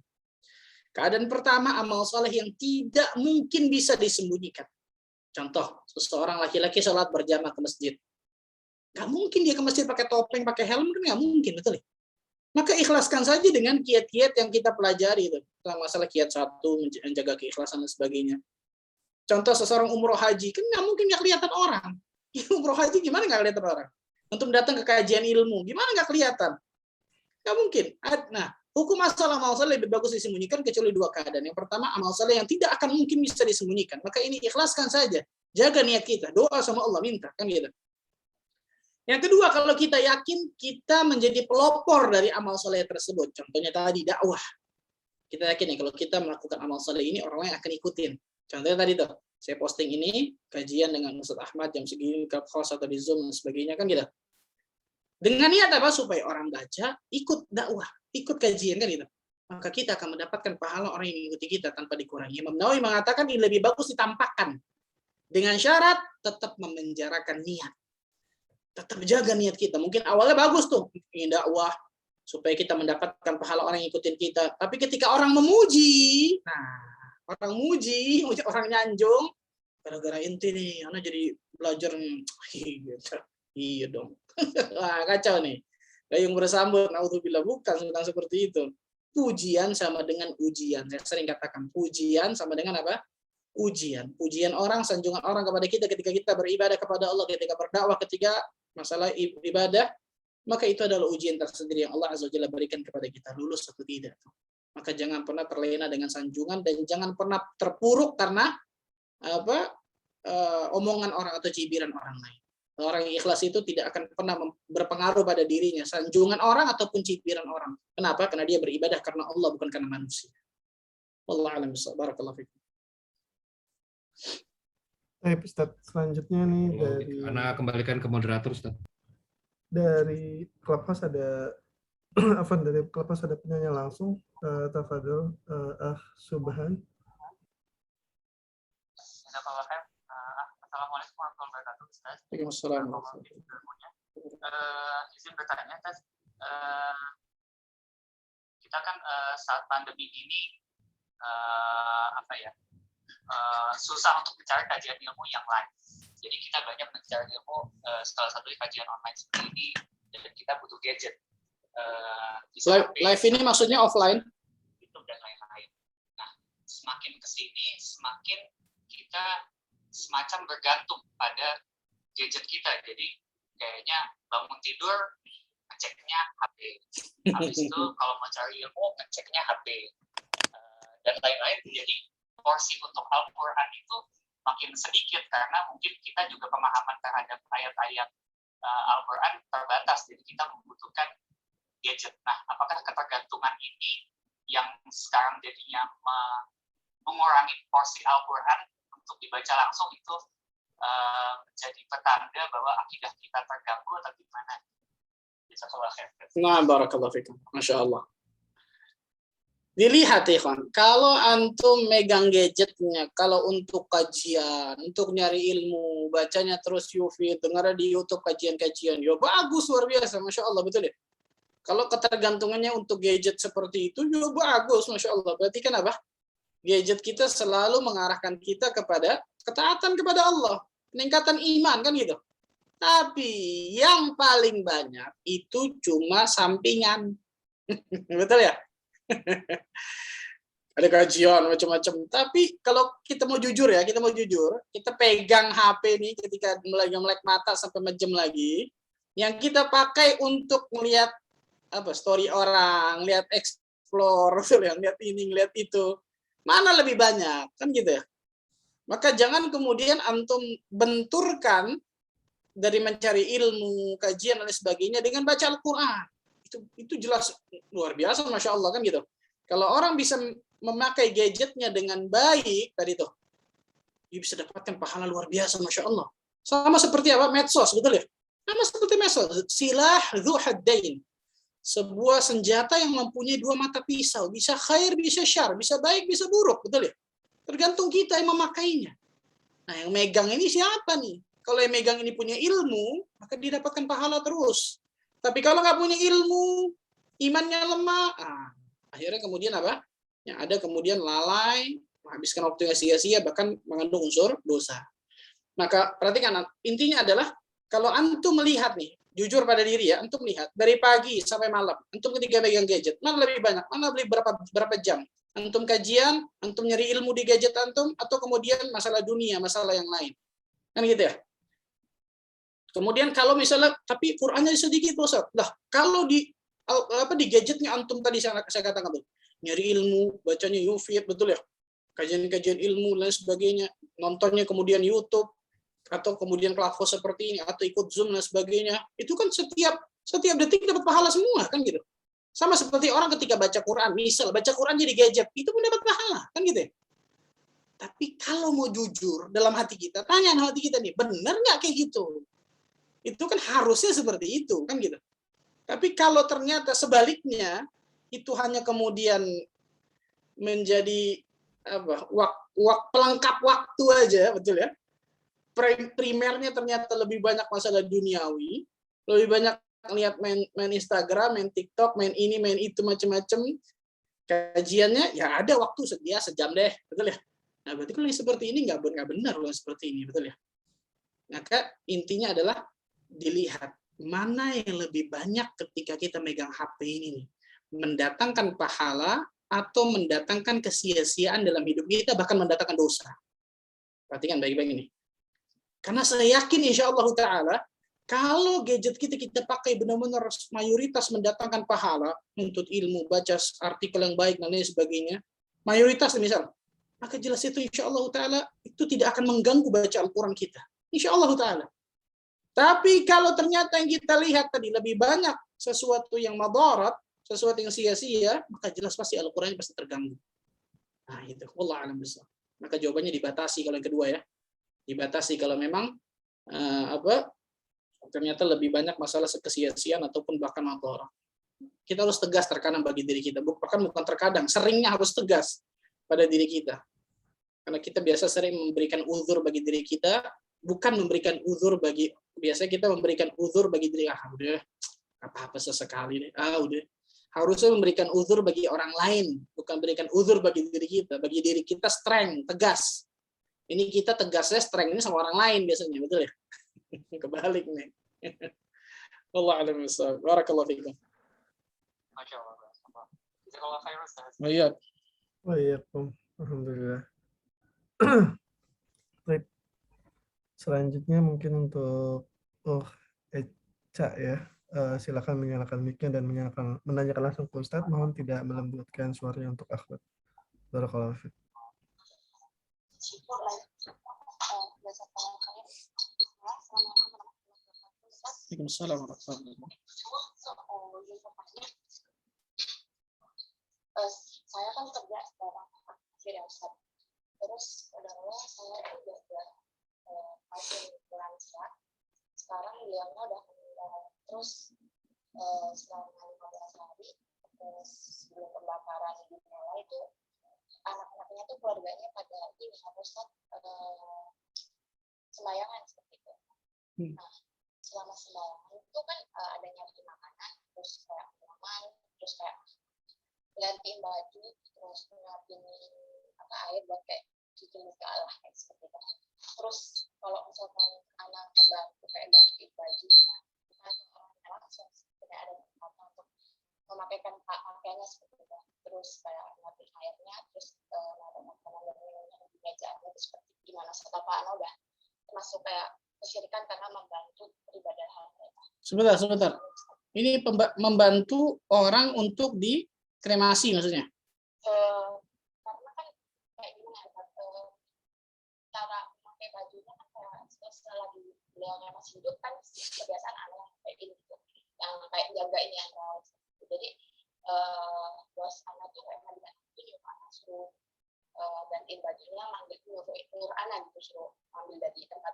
Keadaan pertama, amal saleh yang tidak mungkin bisa disembunyikan. Contoh, seseorang laki-laki sholat berjamaah ke masjid. Nggak mungkin dia ke masjid pakai topeng, pakai helm, kan nggak mungkin, betul ya? Maka ikhlaskan saja dengan kiat-kiat yang kita pelajari itu. Masalah kiat satu, menjaga keikhlasan dan sebagainya. Contoh seseorang umroh haji, kan nggak mungkin nggak kelihatan orang. Umroh haji gimana nggak kelihatan orang? Untuk datang ke kajian ilmu, gimana nggak kelihatan? Nggak mungkin. Nah, hukum asal amal saleh lebih bagus disembunyikan kecuali dua keadaan. Yang pertama, amal saleh yang tidak akan mungkin bisa disembunyikan. Maka ini ikhlaskan saja. Jaga niat kita. Doa sama Allah, minta. Kan gitu. Yang kedua, kalau kita yakin kita menjadi pelopor dari amal saleh tersebut. Contohnya tadi, dakwah. Kita yakin ya, kalau kita melakukan amal saleh ini, orang lain akan ikutin. Contohnya tadi tuh, saya posting ini, kajian dengan Ustaz Ahmad jam segini, ke host atau di Zoom dan sebagainya, kan gitu. Dengan niat apa? Supaya orang baca, ikut dakwah, ikut kajian, kan gitu. Maka kita akan mendapatkan pahala orang yang mengikuti kita tanpa dikurangi. Imam Nawawi mengatakan ini lebih bagus ditampakkan. Dengan syarat tetap memenjarakan niat. Tetap jaga niat kita. Mungkin awalnya bagus tuh, ingin dakwah, supaya kita mendapatkan pahala orang yang ikutin kita. Tapi ketika orang memuji, orang muji, orang nyanjung, gara-gara inti nih, anak jadi belajar, iya dong. Wah, kacau nih. Gayung bersambut, naudzubillah, bukan sedang seperti itu. Pujian sama dengan ujian. Saya sering katakan, pujian sama dengan apa? Ujian. Pujian orang, sanjungan orang kepada kita ketika kita beribadah kepada Allah, ketika berdakwah, ketika masalah ibadah, maka itu adalah ujian tersendiri yang Allah Azza wa Jalla berikan kepada kita, lulus atau tidak. Maka jangan pernah terlena dengan sanjungan dan jangan pernah terpuruk karena omongan orang atau cibiran orang lain. Orang yang ikhlas itu tidak akan pernah berpengaruh pada dirinya, sanjungan orang ataupun cibiran orang. Kenapa? Karena dia beribadah karena Allah, bukan karena manusia. Wallahu a'lam bishawab. Barakallahu fikum. Baik, Ustaz. Selanjutnya nih dari Ana kembalikan ke moderator, Ustaz. Dari Clubhouse ada dari Clubhouse ada penanya langsung. Tafadhol, Subhan. Assalamualaikum warahmatullahi wabarakatuh, Ustaz. Waalaikumsalam. Izin bertanya, Ustaz. Kita kan saat pandemi ini susah untuk mencari kajian ilmu yang live. Jadi kita banyak mencari ilmu, salah satunya kajian online seperti ini, dan kita butuh gadget. Live ini maksudnya offline? YouTube dan lain-lain. Nah, semakin kesini, semakin kita semacam bergantung pada gadget kita. Jadi kayaknya bangun tidur, ngeceknya HP. Habis itu kalau mau cari ilmu, ngeceknya HP. Dan lain-lain. Jadi porsi untuk Al-Quran itu makin sedikit karena mungkin kita juga pemahaman terhadap ayat-ayat Al-Quran terbatas, jadi kita membutuhkan gadget. Nah, apakah ketergantungan ini yang sekarang jadinya mengurangi porsi Al-Quran untuk dibaca langsung itu menjadi petanda bahwa akidah kita terganggu atau gimana? Nah, barakallahu fikum. Masya Allah. Dilihat ya kan, kalau antum megang gadgetnya, kalau untuk kajian, untuk nyari ilmu, bacanya terus Yufid, dengar di YouTube kajian-kajian, ya bagus, luar biasa, Masya Allah, betul ya? Kalau ketergantungannya untuk gadget seperti itu, ya bagus, Masya Allah. Berarti kan apa? Gadget kita selalu mengarahkan kita kepada ketaatan kepada Allah, peningkatan iman, kan gitu. Tapi yang paling banyak itu cuma sampingan. Betul ya? Ada kajian macam-macam. Tapi kalau kita mau jujur ya, kita pegang HP nih ketika melek mata sampai menjam lagi, yang kita pakai untuk melihat story orang, lihat explore, lihat ini, lihat itu. Mana lebih banyak, kan gitu ya? Maka jangan kemudian antum benturkan dari mencari ilmu, kajian dan sebagainya dengan baca Al-Qur'an. Itu jelas luar biasa, Masya Allah, kan gitu. Kalau orang bisa memakai gadgetnya dengan baik tadi tuh, dia bisa dapatkan pahala luar biasa, Masya Allah. Sama seperti apa? Medsos, betul ya? Sama seperti medsos. Silah dzu haddain. Sebuah senjata yang mempunyai dua mata pisau. Bisa khair, bisa syar. Bisa baik, bisa buruk, betul ya? Tergantung kita yang memakainya. Nah, yang megang ini siapa nih? Kalau yang megang ini punya ilmu, maka dia dapatkan pahala terus. Tapi kalau nggak punya ilmu, imannya lemah, akhirnya kemudian apa? Yang ada kemudian lalai, menghabiskan waktu yang sia-sia, bahkan mengandung unsur dosa. Maka perhatikan, intinya adalah kalau antum melihat nih, jujur pada diri ya, antum melihat dari pagi sampai malam, antum ketika megang gadget, mana lebih banyak, mana lebih berapa jam? Antum kajian, antum nyari ilmu di gadget antum, atau kemudian masalah dunia, masalah yang lain. Kan gitu ya? Kemudian kalau misalnya, tapi Qur'annya sedikit, Ustaz. Lah, kalau di gadgetnya antum tadi saya katakan tuh, nyari ilmu, bacanya Yufid, betul ya? Kajian-kajian ilmu dan sebagainya, nontonnya kemudian YouTube atau kemudian kelas seperti ini atau ikut Zoom dan sebagainya. Itu kan setiap detik dapat pahala semua, kan gitu. Sama seperti orang ketika baca Quran, misal baca Quran jadi gadget, itu pun dapat pahala, kan gitu ya? Tapi kalau mau jujur dalam hati kita, tanya hati kita nih, benar nggak kayak gitu? Itu kan harusnya seperti itu, kan gitu. Tapi kalau ternyata sebaliknya, itu hanya kemudian menjadi pelengkap waktu aja, betul ya. Primernya ternyata lebih banyak masalah duniawi, lebih banyak lihat main Instagram, main TikTok, main ini, main itu, macam-macam. Kajiannya ya ada waktu sedia sejam deh, betul ya. Nah, berarti kalau seperti ini nggak benar loh seperti ini, betul ya. Maka intinya adalah dilihat mana yang lebih banyak ketika kita megang HP ini nih, mendatangkan pahala atau mendatangkan kesia-siaan dalam hidup kita, bahkan mendatangkan dosa. Perhatikan baik-baik ini. Karena saya yakin insya Allah Ta'ala, kalau gadget kita pakai benar-benar mayoritas mendatangkan pahala, untuk ilmu, baca artikel yang baik, dan lain sebagainya, mayoritas misal, maka jelas itu insya Allah Ta'ala, itu tidak akan mengganggu baca Al-Quran kita. Insya Allah Ta'ala. Tapi kalau ternyata yang kita lihat tadi lebih banyak sesuatu yang madarat, sesuatu yang sia-sia, maka jelas pasti Al-Quran pasti terganggu. Nah itu, wallah alam besar. Maka jawabannya dibatasi kalau yang kedua ya. Dibatasi kalau memang ternyata lebih banyak masalah kesia-siaan ataupun bahkan madarat. Kita harus tegas terkadang bagi diri kita. Bahkan bukan terkadang, seringnya harus tegas pada diri kita. Karena kita biasa sering memberikan uzur bagi diri kita, bukan memberikan uzur bagi, biasanya kita memberikan uzur bagi diri, udah, apa-apa sesekali deh, udah. Harusnya memberikan uzur bagi orang lain, bukan memberikan uzur bagi diri kita. Bagi diri kita strength, tegas. Ini kita tegasnya strength ini sama orang lain biasanya, betul ya? Kebalik nih. Allah a'lam bishawab. Barakallahu fiikum. Masya Allah. Jazakallah khair Ustaz. Iya. Alhamdulillah. Baik. Selanjutnya mungkin untuk Eca ya. Silakan menyalakan mic-nya dan menanyakan langsung ke Ustadz. Mohon tidak melembutkan suaranya untuk akhwat. Barakallahu fiik. Waalaikumsalam warahmatullahi wabarakatuh. Saya kan kerja sekarang freelancer. Terus kadang-kadang saya udah masih lansia. Sekarang beliaunya udah meninggal. Terus selama 15 hari sebelum pembakaran dimulai itu anak-anaknya tuh keluarganya pada ini harus sembayangan seperti itu. Nah, selama sembayangan itu kan ada nyari makanan, terus kayak minuman, terus kayak gantiin baju, terus nyiapin air buat kayak cuci muka lah kayak seperti itu. Terus kalau misalkan anak membantu kayak ganti baju, bukan orang langsung tidak ada kesempatan untuk memakaikan pakaiannya seperti itu. Terus kayak nyiapin airnya, terus ada makanan dan minumnya di mejanya, seperti gimana setelah Pak udah termasuk kayak kesyirikan karena membantu peribadahan mereka. Sebentar. Ini membantu orang untuk dikremasi maksudnya? Karena kan kayak gimana cara memakai bajunya kan kayak setelah beliaunya masih hidup kan kebiasaan anak kayak gini gitu, yang kayak jagain yang rawat. Jadi bos anak tuh kayak mandikan itu juga suruh gantiin bajunya, nyuruh anak gitu, suruh ambil dari tempat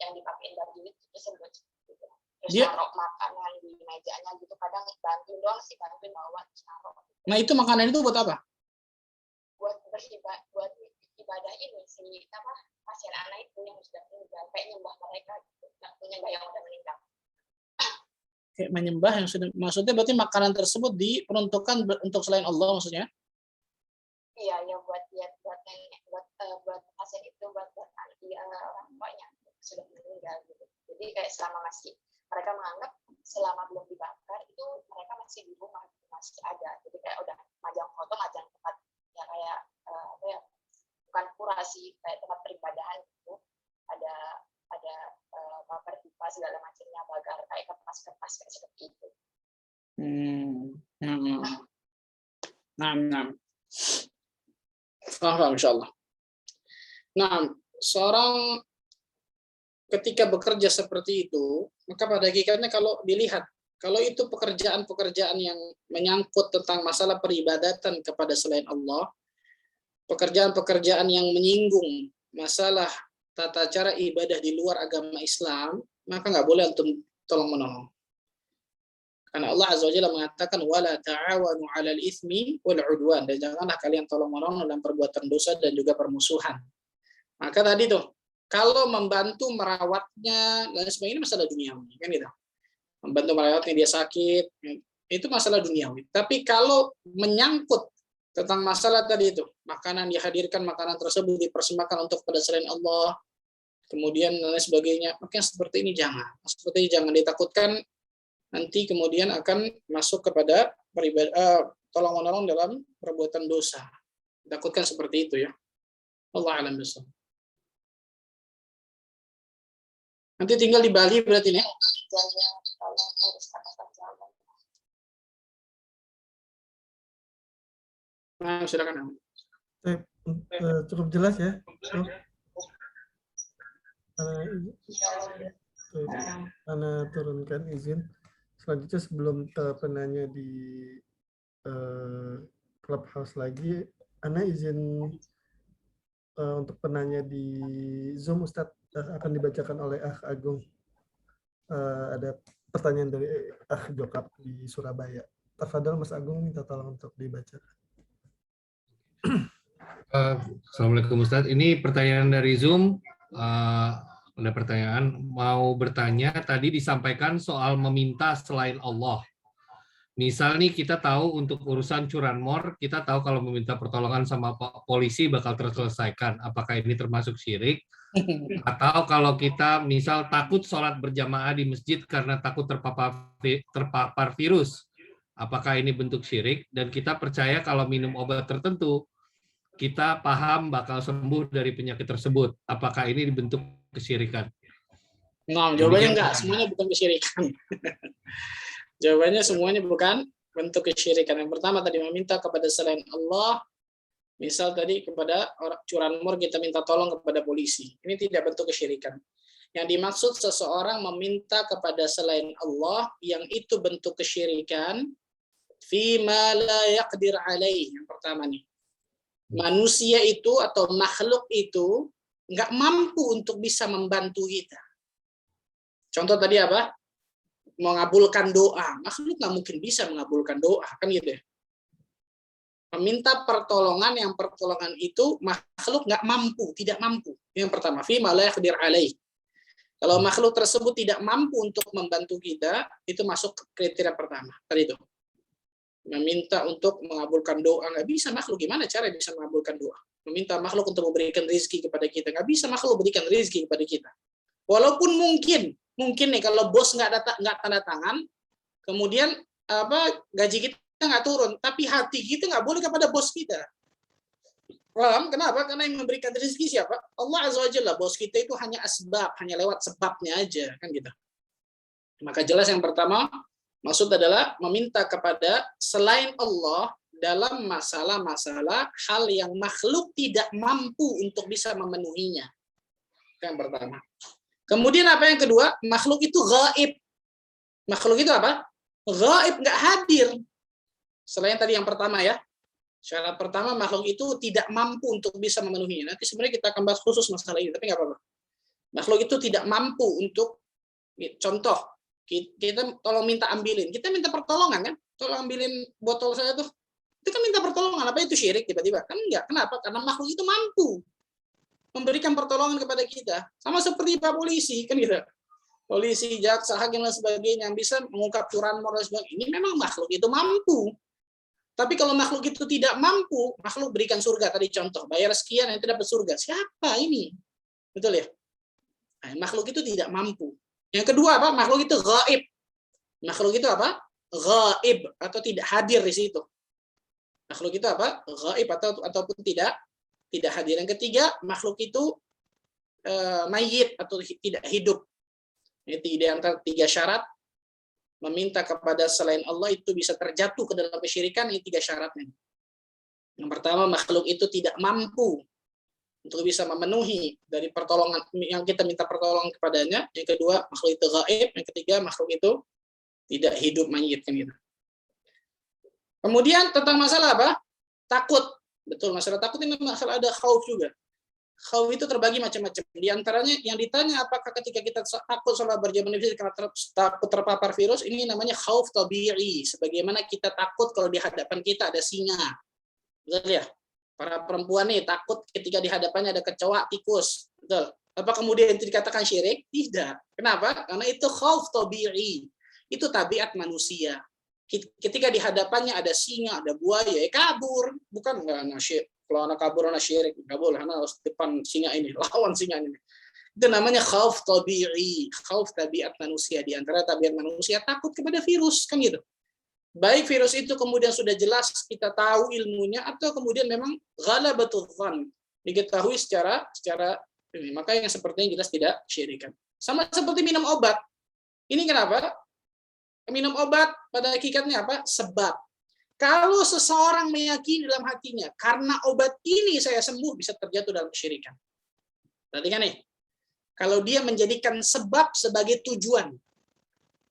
yang dipakein baju itu tersebut gitu. Terus taruh makanan di mejanya gitu, kadang bantuin doang sih, bantuin bawa terus taruh. Nah itu makanan itu buat apa? Buat ibadah ini si pasien anak itu yang sudah meninggal, kayak nyembah mereka gitu, menyembah yang udah meninggal. Kayak menyembah yang sudah, maksudnya berarti makanan tersebut diperuntukkan untuk selain Allah maksudnya? Iya, ya buat nenek, buat pasien itu, buat orang tuanya sudah meninggal gitu. Jadi kayak selama mereka menganggap selama belum dibakar itu mereka masih di rumah, masih ada. Jadi kayak udah majang foto, majang tempat ya kayak bukan pura sih, kayak tempat peribadahan gitu. Ada paper pipa segala macamnya, bagar kayak kertas kayak seperti itu. Nah. Paham insyaallah. Nah, seorang ketika bekerja seperti itu, maka pada hakikatnya kalau dilihat, kalau itu pekerjaan-pekerjaan yang menyangkut tentang masalah peribadatan kepada selain Allah, pekerjaan-pekerjaan yang menyinggung masalah tata cara ibadah di luar agama Islam, maka nggak boleh untuk tolong-menolong. Karena Allah Azza wa Jalla mengatakan wala ta'awanu 'alal itsmi wal 'udwan, dan janganlah kalian tolong-menolong dalam perbuatan dosa dan juga permusuhan. Maka tadi tuh, kalau membantu merawatnya dan sebagainya masalah duniawi, kan gitu. Membantu merawatnya dia sakit, itu masalah duniawi. Tapi kalau menyangkut tentang masalah tadi itu, makanan dihadirkan, makanan tersebut dipersembahkan untuk pada selain Allah, kemudian dan sebagainya, maka seperti ini jangan. Seperti ini jangan, ditakutkan nanti kemudian akan masuk kepada tolong-menolong dalam perbuatan dosa. Takutkan seperti itu ya. Allah a'lam bishawab. Nanti tinggal di Bali berarti nih. Nah, silakan. Cukup jelas ya. Ana turunkan izin. Selanjutnya sebelum penanya di Clubhouse lagi, Ana izin untuk penanya di Zoom, Ustadz, akan dibacakan oleh Akh Agung. Ada pertanyaan dari Akh Jokap di Surabaya. Tafadhol Mas Agung, minta tolong untuk dibacakan. Assalamualaikum Ustadz. Ini pertanyaan dari Zoom. Ada pertanyaan, mau bertanya, tadi disampaikan soal meminta selain Allah. Misal nih kita tahu untuk urusan curanmor, kita tahu kalau meminta pertolongan sama polisi bakal terselesaikan. Apakah ini termasuk syirik? Atau kalau kita misal takut sholat berjamaah di masjid karena takut terpapar virus, apakah ini bentuk syirik? Dan kita percaya kalau minum obat tertentu, kita paham bakal sembuh dari penyakit tersebut. Apakah ini dibentuk kesyirikan? Nah, jawabannya enggak, semuanya bukan kesyirikan. Jawabannya semuanya bukan bentuk kesyirikan. Yang pertama tadi meminta kepada selain Allah, misal tadi kepada orang curanmor kita minta tolong kepada polisi. Ini tidak bentuk kesyirikan. Yang dimaksud seseorang meminta kepada selain Allah yang itu bentuk kesyirikan, fima la yaqdir alaih. Yang pertama nih. Manusia itu atau makhluk itu nggak mampu untuk bisa membantu kita. Contoh tadi apa? Mengabulkan doa. Makhluk nggak mungkin bisa mengabulkan doa, kan gitu ya. Meminta pertolongan yang pertolongan itu makhluk nggak mampu, tidak mampu. Yang pertama, fi ma la yaqdir alaih. Kalau makhluk tersebut tidak mampu untuk membantu kita, itu masuk kriteria pertama. Tadi itu. Meminta untuk mengabulkan doa, nggak bisa makhluk. Gimana cara bisa mengabulkan doa? Meminta makhluk untuk memberikan rezeki kepada kita, nggak bisa makhluk berikan rezeki kepada kita. Walaupun mungkin nih kalau bos nggak tanda tangan, kemudian gaji kita nggak turun, tapi hati kita nggak boleh kepada bos kita. Paham? Kenapa? Karena yang memberikan rezeki siapa? Allah Azza wa Jalla. Bos kita itu hanya asbab, hanya lewat sebabnya aja, kan gitu. Maka jelas yang pertama maksud adalah meminta kepada selain Allah dalam masalah-masalah hal yang makhluk tidak mampu untuk bisa memenuhinya. Yang pertama. Kemudian apa yang kedua? Makhluk itu gaib. Makhluk itu apa? Gaib, nggak hadir. Selain tadi yang pertama ya. Syarat pertama, makhluk itu tidak mampu untuk bisa memenuhinya. Nanti sebenarnya kita akan bahas khusus masalah ini, tapi nggak apa-apa. Makhluk itu tidak mampu untuk, contoh, kita tolong minta ambilin. Kita minta pertolongan kan? Tolong ambilin botol saya tuh. Itu kan minta pertolongan. Apa itu syirik tiba-tiba? Kan enggak. Kenapa? Karena makhluk itu mampu memberikan pertolongan kepada kita. Sama seperti Pak Polisi, kan gitu. Polisi, jaksa, hakim, dan sebagainya yang bisa mengungkap curanmor dan sebagainya. Ini memang makhluk itu mampu. Tapi kalau makhluk itu tidak mampu, makhluk berikan surga. Tadi contoh, bayar sekian nanti dapat surga. Siapa ini? Betul ya? Nah, makhluk itu tidak mampu. Yang kedua apa? Makhluk itu gaib. Makhluk itu apa? Gaib atau tidak hadir di situ. Makhluk itu apa? Gaib ataupun tidak hadir. Yang ketiga, makhluk itu mayit atau tidak hidup. Ini di antara tiga syarat meminta kepada selain Allah itu bisa terjatuh ke dalam kesyirikan. Ini tiga syaratnya. Yang pertama, makhluk itu tidak mampu untuk bisa memenuhi dari pertolongan yang kita minta pertolongan kepadanya. Yang kedua, makhluk itu gaib. Yang ketiga, makhluk itu tidak hidup, mayit, kan gitu. Kemudian tentang masalah apa? Takut. Betul, masalah takut ini masalah ada khauf juga. Khauf itu terbagi macam-macam. Di antaranya yang ditanya apakah ketika kita takut sholat berjamaah karena takut terpapar virus, ini namanya khauf tabi'i. Sebagaimana kita takut kalau di hadapan kita ada singa. Betul ya? Para perempuan nih takut ketika di hadapannya ada kecoa, tikus. Betul. Apa kemudian itu dikatakan syirik? Tidak. Kenapa? Karena itu khauf tabi'i. Itu tabiat manusia. Ketika di hadapannya ada singa, ada buaya, ya kabur. Bukan enggak syirik. Kalau anak kabur, anak syirik. Enggak boleh. Anak harus depan singa ini. Lawan singa ini. Itu namanya khauf tabi'i. Khauf tabiat manusia. Di antara tabiat manusia takut kepada virus. Kan gitu. Baik virus itu kemudian sudah jelas kita tahu ilmunya, atau kemudian memang ghalabatul dzan, diketahui secara ini. Maka yang seperti ini jelas tidak syirikan. Sama seperti minum obat. Ini kenapa? Minum obat pada hakikatnya apa? Sebab. Kalau seseorang meyakini dalam hatinya karena obat ini saya sembuh, bisa terjatuh dalam kesyirikan. Perhatikan nih. Kalau dia menjadikan sebab sebagai tujuan.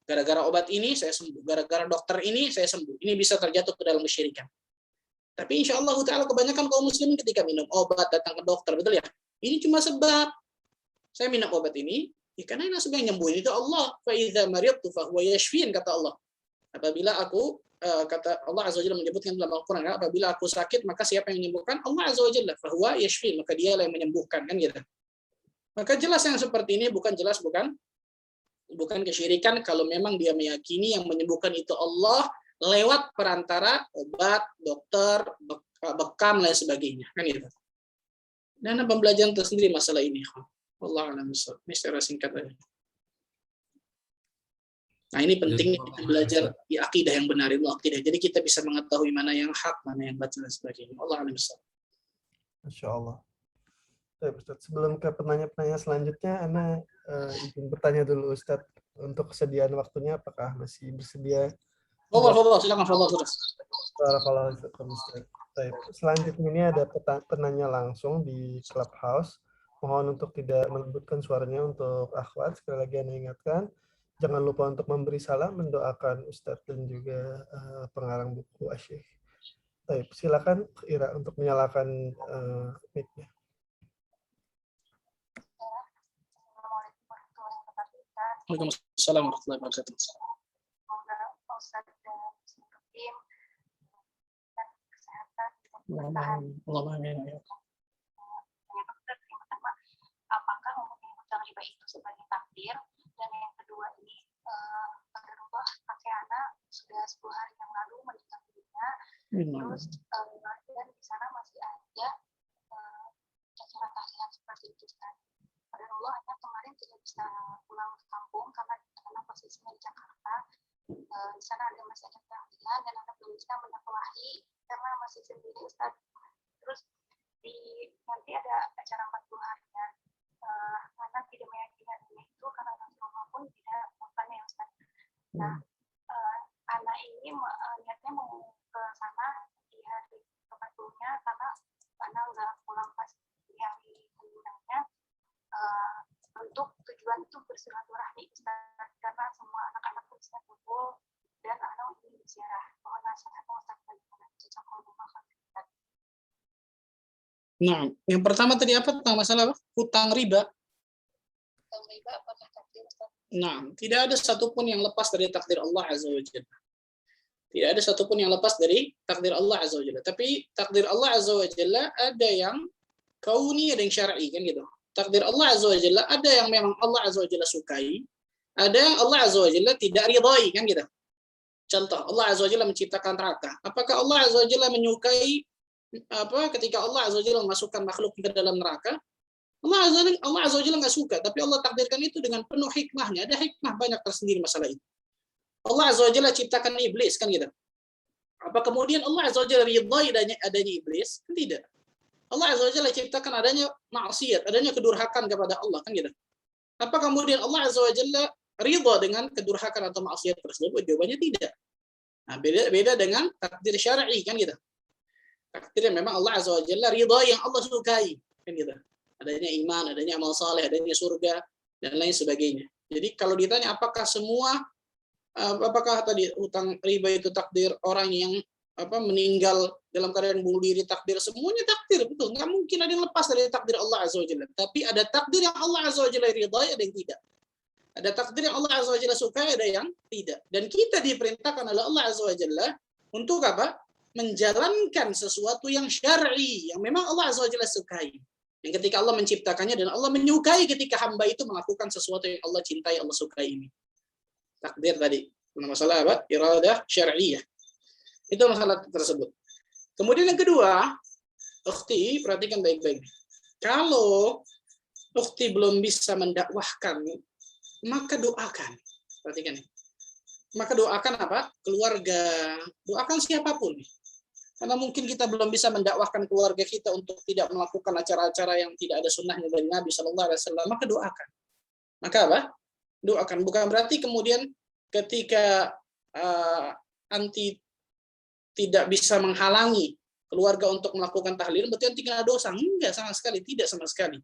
Gara-gara obat ini saya sembuh, gara-gara dokter ini saya sembuh. Ini bisa terjatuh ke dalam kesyirikan. Tapi insya Allah Ta'ala kebanyakan kaum muslimin ketika minum obat, datang ke dokter, betul ya? Ini cuma sebab. Saya minum obat ini, ya karena yang nyembuhin itu Allah. Fa idza maridtu fa huwa yashfin, kata Allah. Apabila aku kata Allah Azza wa Jalla menyebutkan dalam Al-Qur'an, apabila aku sakit maka siapa yang menyembuhkan? Allah Azza wa Jalla, fahuwa yashfi, maka dialah yang menyembuhkan, kan gitu. Maka jelas yang seperti ini bukan kesyirikan kalau memang dia meyakini yang menyembuhkan itu Allah lewat perantara obat, dokter, bekam dan sebagainya, kan gitu. Dan pembelajaran tersendiri masalah ini. Wallahu a'lam bishawab. Ini secara singkat aja. Nah, ini pentingnya kita belajar di akidah yang benar, ilmu akidah. Jadi kita bisa mengetahui mana yang hak, mana yang batil dan sebagainya. Wallahu a'lam bishawab. Masya Allah. Baik, Ustaz. Sebelum ke pertanyaan-pertanyaan selanjutnya, Ana izin bertanya dulu Ustaz, untuk kesediaan waktunya apakah masih bersedia? Silakan. Barakallahu fiikum, Ustaz. Baik. Selanjutnya ini ada penanya langsung di Clubhouse. Mohon untuk tidak melembutkan suaranya untuk akhwat. Sekali lagi Ana ingatkan, jangan lupa untuk memberi salam, mendoakan Ustadz dan juga pengarang buku Asyik. Baik, silakan Ira untuk menyalakan mic-nya. Waalaikumsalam warahmatullahi wabarakatuh. Semoga Ustaz dan tim dan kesehatan Allahumma amin. Yang pertama, apakah hukum hutang riba itu sebagai takdir? Dan yang kedua ini, Qadarullah kakek anak sudah 10 hari yang lalu meninggal dunia. Terus dan di sana masih ada acara tahlilan seperti itu kan. Qadarullah anak kemarin tidak bisa pulang ke kampung karena posisinya di Jakarta. Di sana masih ada tahlilan dan anak belum bisa mendakwahi karena masih sendiri Ustaz. Terus nanti ada acara 40 harian. Anak tidak meyakini itu karena Rasulullah pun tidak melakukannya ya Ustaz. Nah, anak ini niatnya mau ke sana di hari ke-40-nya karena anak udah pulang pas di hari meninggalnya untuk tujuan itu bersilaturahmi Ustaz, karena semua anak-anak bisa kumpul dan anak ingin berziarah. Mohon nasihat Ustaz bagaimana jazakallahu khairan. Nah, yang pertama tadi apa tentang masalah apa? Hutang riba. Hutang riba apakah takdir Ustaz? Nah, tidak ada satupun yang lepas dari takdir Allah Azza wa Jalla. Tidak ada satupun yang lepas dari takdir Allah Azza wa Jalla. Tapi takdir Allah Azza wa Jalla ada yang kauni, ada yang syar'i, kan gitu. Takdir Allah Azza wa Jalla ada yang memang Allah Azza wa Jalla sukai, ada yang Allah Azza wa Jalla tidak ridhai, kan gitu. Contoh, Allah Azza wa Jalla menciptakan neraka. Apakah Allah Azza wa Jalla menyukai ketika Allah Azza wa Jalla memasukkan makhluk ke dalam neraka? Allah Azza wa Jalla nggak suka, tapi Allah takdirkan itu dengan penuh hikmahnya. Ada hikmah banyak tersendiri masalah itu. Allah Azza wa Jalla ciptakan iblis, kan gitu. Apa kemudian Allah Azza wa Jalla ridhai adanya iblis? Kan tidak. Allah Azza wa Jalla ciptakan adanya maksiat, adanya kedurhakan kepada Allah, kan gitu. Apa kemudian Allah Azza wa Jalla ridha dengan kedurhakan atau maksiat tersebut? Jawabannya tidak. Nah, beda dengan takdir syar'i, kan gitu. Takdir yang memang Allah Azza wa Jalla ridha yang Allah sukai, kan gitu. Adanya iman, adanya amal saleh, adanya surga dan lain sebagainya. Jadi kalau ditanya apakah tadi hutang riba itu takdir orang yang meninggal dalam keadaan bunuh diri, takdir, semuanya takdir, betul. Nggak mungkin ada yang lepas dari takdir Allah Azza wa Jalla. Tapi ada takdir yang Allah Azza wa Jalla ridhai, ada yang tidak. Ada takdir yang Allah Azza wa Jalla sukai, ada yang tidak. Dan kita diperintahkan oleh Allah Azza wa Jalla untuk apa? Menjalankan sesuatu yang syar'i, yang memang Allah Azza wa Jalla sukai. Yang ketika Allah menciptakannya dan Allah menyukai ketika hamba itu melakukan sesuatu yang Allah cintai, Allah sukai ini. Takdir tadi. Masalah apa? Iradah syar'iyah. Itu masalah tersebut. Kemudian yang kedua, ukhti, perhatikan baik-baik. Kalau ukhti belum bisa mendakwahkan, maka doakan. Perhatikan nih. Maka doakan apa? Keluarga. Doakan siapapun. Karena mungkin kita belum bisa mendakwahkan keluarga kita untuk tidak melakukan acara-acara yang tidak ada sunnahnya dari Nabi SAW, maka doakan. Maka apa? Doakan. Bukan berarti kemudian ketika anti tidak bisa menghalangi keluarga untuk melakukan tahlil, berarti anti kena dosa. Enggak, sama sekali. Tidak sama sekali.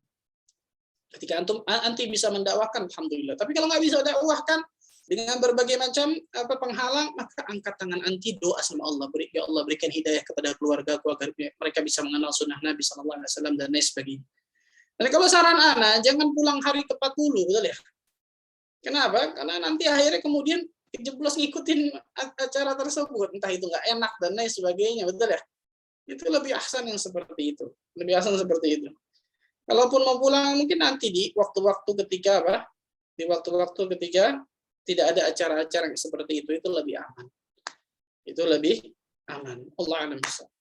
Ketika anti bisa mendakwahkan, alhamdulillah. Tapi kalau nggak bisa dakwahkan, dengan berbagai macam penghalang, maka angkat tangan anti, doa sama Allah. Ya Allah, berikan hidayah kepada keluarga agar mereka bisa mengenal sunnah Nabi SAW dan lain sebagainya. Dan kalau saran ana, jangan pulang hari ke-40, betul ya? Kenapa? Karena nanti akhirnya kemudian kejeblos ngikutin acara tersebut, entah itu nggak enak dan lain sebagainya, betul ya? Itu lebih ahsan yang seperti itu, lebih ahsan seperti itu. Kalaupun mau pulang mungkin nanti di waktu-waktu ketika apa? Di waktu-waktu ketika tidak ada acara-acara yang seperti itu lebih aman. Itu lebih aman. Allah a'lam bishawab.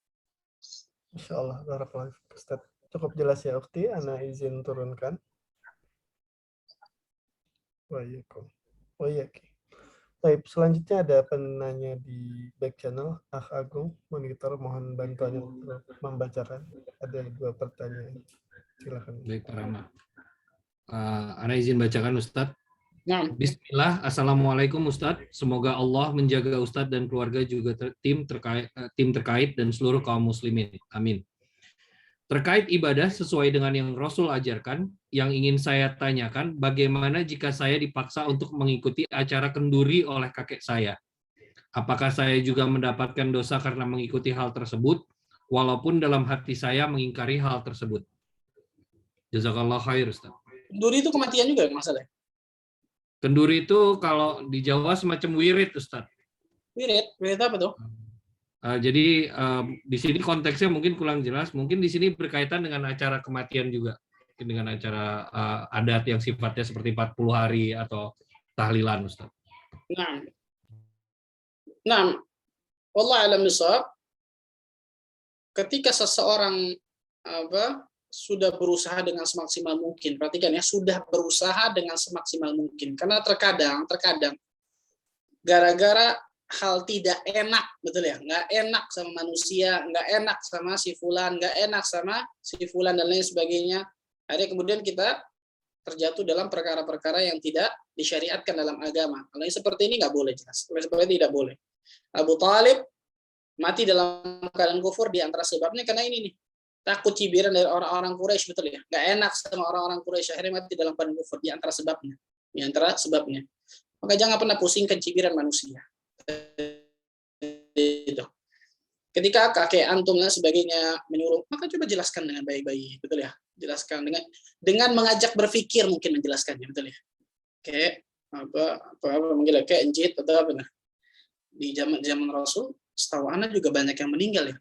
Insyaallah, barakallahu fiik, Ustaz. Cukup jelas ya, Ukti. Ana izin turunkan. Waalaikumsalam. Oh iya. Baik, selanjutnya ada penanya di back channel, Akh Agung Monitor, mohon bantuannya untuk membacakan. Ada 2 pertanyaan. Silakan. Baik, Pak Rama. Ana izin bacakan, Ustadz. Nah, Bismillah, Assalamualaikum Ustadz. Semoga Allah menjaga Ustadz dan keluarga juga tim terkait dan seluruh kaum muslimin. Amin. Terkait ibadah sesuai dengan yang Rasul ajarkan, yang ingin saya tanyakan, bagaimana jika saya dipaksa untuk mengikuti acara kenduri oleh kakek saya? Apakah saya juga mendapatkan dosa karena mengikuti hal tersebut, walaupun dalam hati saya mengingkari hal tersebut? Jazakallah khair, Ustaz. kenduri itu kematian juga masalahnya. Kenduri itu kalau di Jawa semacam wirid, Ustaz. Wirid apa tuh? Jadi di sini konteksnya mungkin kurang jelas. Mungkin di sini berkaitan dengan acara kematian juga, dengan acara adat yang sifatnya seperti 40 hari atau tahlilan, Ustaz. Nah, wallah alam bishawab. Ketika seseorang sudah berusaha dengan semaksimal mungkin, perhatikan ya, sudah berusaha dengan semaksimal mungkin. Karena terkadang gara-gara hal tidak enak, betul ya, nggak enak sama manusia, nggak enak sama si fulan, nggak enak sama si fulan dan lain sebagainya. Akhirnya kemudian kita terjatuh dalam perkara-perkara yang tidak disyariatkan dalam agama. Kalau yang seperti ini nggak boleh, jelas. Seperti ini tidak boleh. Abu Talib mati dalam keadaan kufur di antara sebabnya karena ini nih, takut cibiran dari orang-orang Quraisy, betul ya, nggak enak sama orang-orang Quraisy, akhirnya mati dalam keadaan kufur di antara sebabnya. Maka jangan pernah pusingkan cibiran manusia. Itu. Ketika kakek antum dan sebagainya menyuruh, maka coba jelaskan dengan baik-baik, betul ya, jelaskan dengan mengajak berpikir, mungkin menjelaskannya, betul ya, kayak apa kayak encit atau apa. Nah, di zaman Rasul, setahu anak juga banyak yang meninggal ya.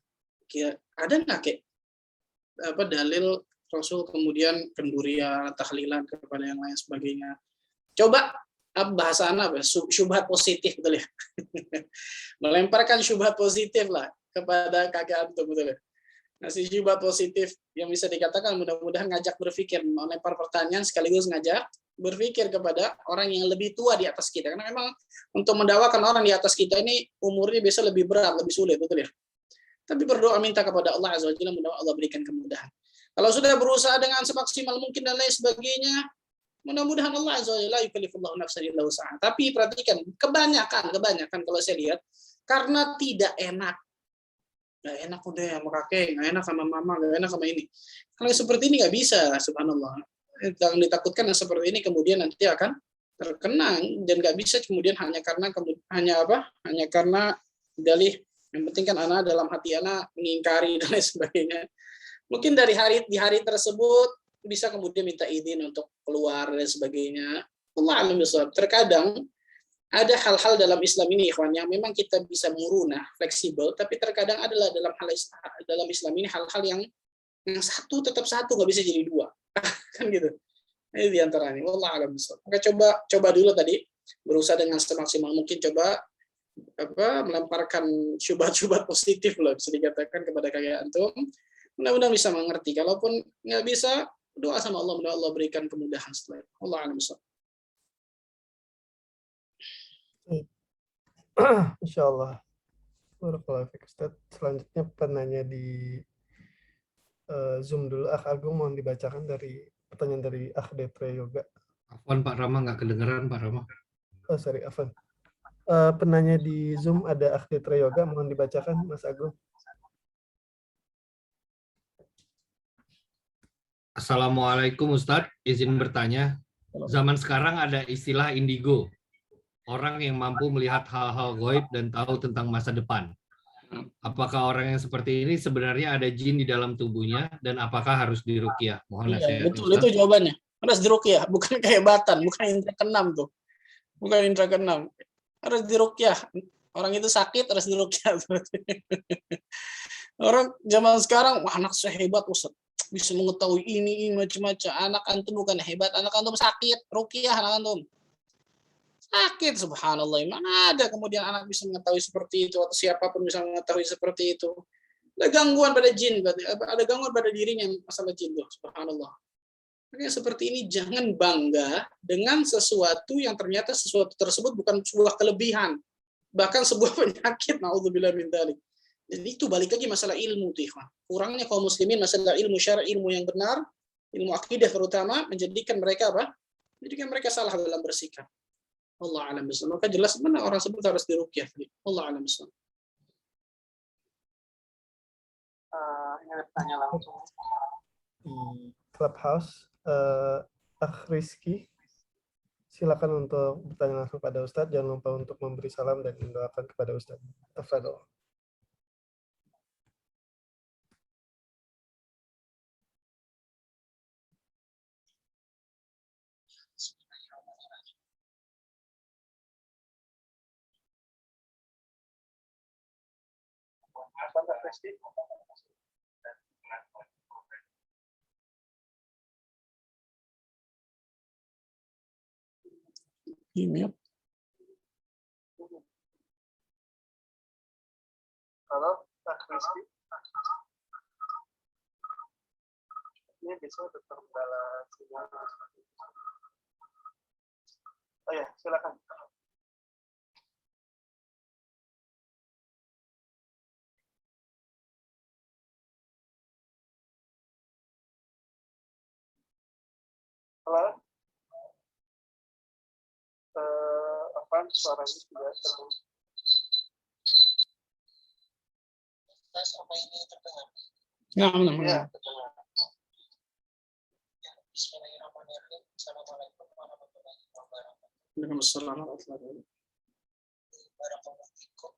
Kira ada nggak kayak dalil Rasul kemudian kendurian, tahlilan kepada yang lain sebagainya? Coba bahasa anak syubhat positif, betul ya. Melemparkan syubhat positif lah kepada kakek antum, betul ya. Ngasih syubhat positif yang bisa dikatakan mudah-mudahan ngajak berpikir, melempar pertanyaan sekaligus ngajak berpikir kepada orang yang lebih tua di atas kita. Karena memang untuk mendakwakan orang di atas kita ini umurnya biasa lebih berat, lebih sulit, betul ya. Tapi berdoa minta kepada Allah Azza wa Jalla, mudah-mudahan Allah berikan kemudahan. Kalau sudah berusaha dengan semaksimal mungkin dan lain sebagainya, mudah-mudahan Allah Azza wa Jalla yukallifullahu nafsan illa wus'aha. Tapi perhatikan, kebanyakan kalau saya lihat, karena tidak enak. Nggak enak udah sama kakek, nggak enak sama mama, nggak enak sama ini. Kalau seperti ini nggak bisa, subhanallah. Yang ditakutkan yang seperti ini kemudian nanti akan terkena, dan nggak bisa kemudian hanya karena dalih. Yang penting kan anak dalam hati anak mengingkari dan lain sebagainya. Mungkin di hari tersebut bisa kemudian minta izin untuk keluar dan sebagainya. Allah alam bishawab. Terkadang ada hal-hal dalam Islam ini, ikhwan, yang memang kita bisa murunah, fleksibel, tapi terkadang adalah dalam Islam ini hal-hal yang satu tetap satu, nggak bisa jadi dua. Kan gitu. Ini diantaranya. Allah alam bishawab. Maka coba dulu tadi berusaha dengan semaksimal mungkin, coba melemparkan syubhat-syubhat positif loh, bisa dikatakan kepada kakek antum. Mudah-mudahan bisa mengerti. Kalaupun nggak bisa, doa sama Allah, mudah Allah berikan kemudahan setelah itu. Allah a'lam bishawab. Insyaallah. Barakallahu fiik, Ustaz. Selanjutnya penanya di Zoom dulu. Akh Agung mohon dibacakan pertanyaan dari Akh Detre Yoga. Afwan Pak Rama, nggak kedengeran Pak Rama. Oh sorry, Afwan. Penanya di Zoom ada Akh Detre Yoga, mohon dibacakan Mas Agung. Assalamualaikum Ustadz, izin bertanya. Zaman sekarang ada istilah indigo. Orang yang mampu melihat hal-hal gaib dan tahu tentang masa depan. Apakah orang yang seperti ini sebenarnya ada jin di dalam tubuhnya dan apakah harus diruqyah? Mohon nasihat. Betul, Ustaz. Itu jawabannya. Harus diruqyah, bukan kehebatan, bukan indra keenam tuh. Bukan indra keenam. harus diruqyah. Orang itu sakit harus diruqyah. Orang zaman sekarang, wah anak saya hebat Ustaz, bisa mengetahui ini macam-macam. Anak antum bukan hebat, anak antum sakit, ruqyah anak antum. Sakit, subhanallah. Mana ada kemudian anak bisa mengetahui seperti itu, atau siapapun bisa mengetahui seperti itu. Ada gangguan pada jin, ada gangguan pada dirinya masalah jin tuh, subhanallah. Makanya seperti ini jangan bangga dengan sesuatu yang ternyata sesuatu tersebut bukan sebuah kelebihan, bahkan sebuah penyakit. Naudzubillah min dzalik. Jadi itu balik lagi masalah ilmu tuh, ikhwan. Kurangnya kaum muslimin masalah ilmu syar'i, ilmu yang benar, ilmu akidah terutama, menjadikan mereka apa? Menjadikan mereka salah dalam bersikap. Allah a'lam bishawab. Maka jelas mana orang sebut harus diruqyah. Allah a'lam bishawab. Ini ada tanya langsung di Clubhouse. Akh Rizky, silakan untuk bertanya langsung pada Ustadz. Jangan lupa untuk memberi salam dan mendoakan kepada Ustadz. Tafadhol. apa Mbak Presti? Ini Kalau Mbak Presti ini bisa terkendala sinyal. Oh ya, silakan. Halo. Apa suaranya tidak terdengar? Apa ini terdengar? Nah. Terdengar. Bismillahirrahmanirrahim. Assalamualaikum warahmatullahi wabarakatuh. Waalaikumsalam warahmatullahi wabarakatuh. Barakallahu fikum.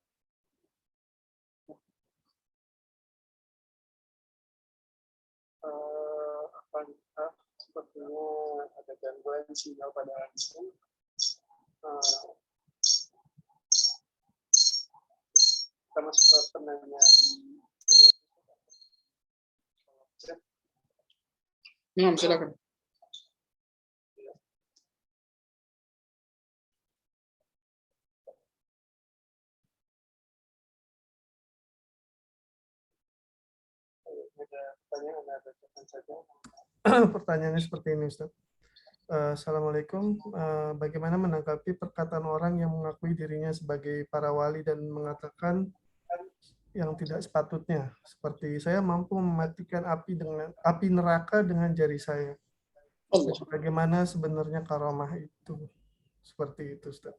Sepertinya ada gangguan sinyal pada langsung. Kita masuk ke penanya di Silakan. ada pertanyaan, ada saja. Pertanyaannya seperti ini, Ustaz. Assalamualaikum. Bagaimana menanggapi perkataan orang yang mengakui dirinya sebagai para wali dan mengatakan yang tidak sepatutnya, seperti saya mampu mematikan api neraka dengan jari saya. Allah. Bagaimana sebenarnya karamah itu? Seperti itu, Ustaz.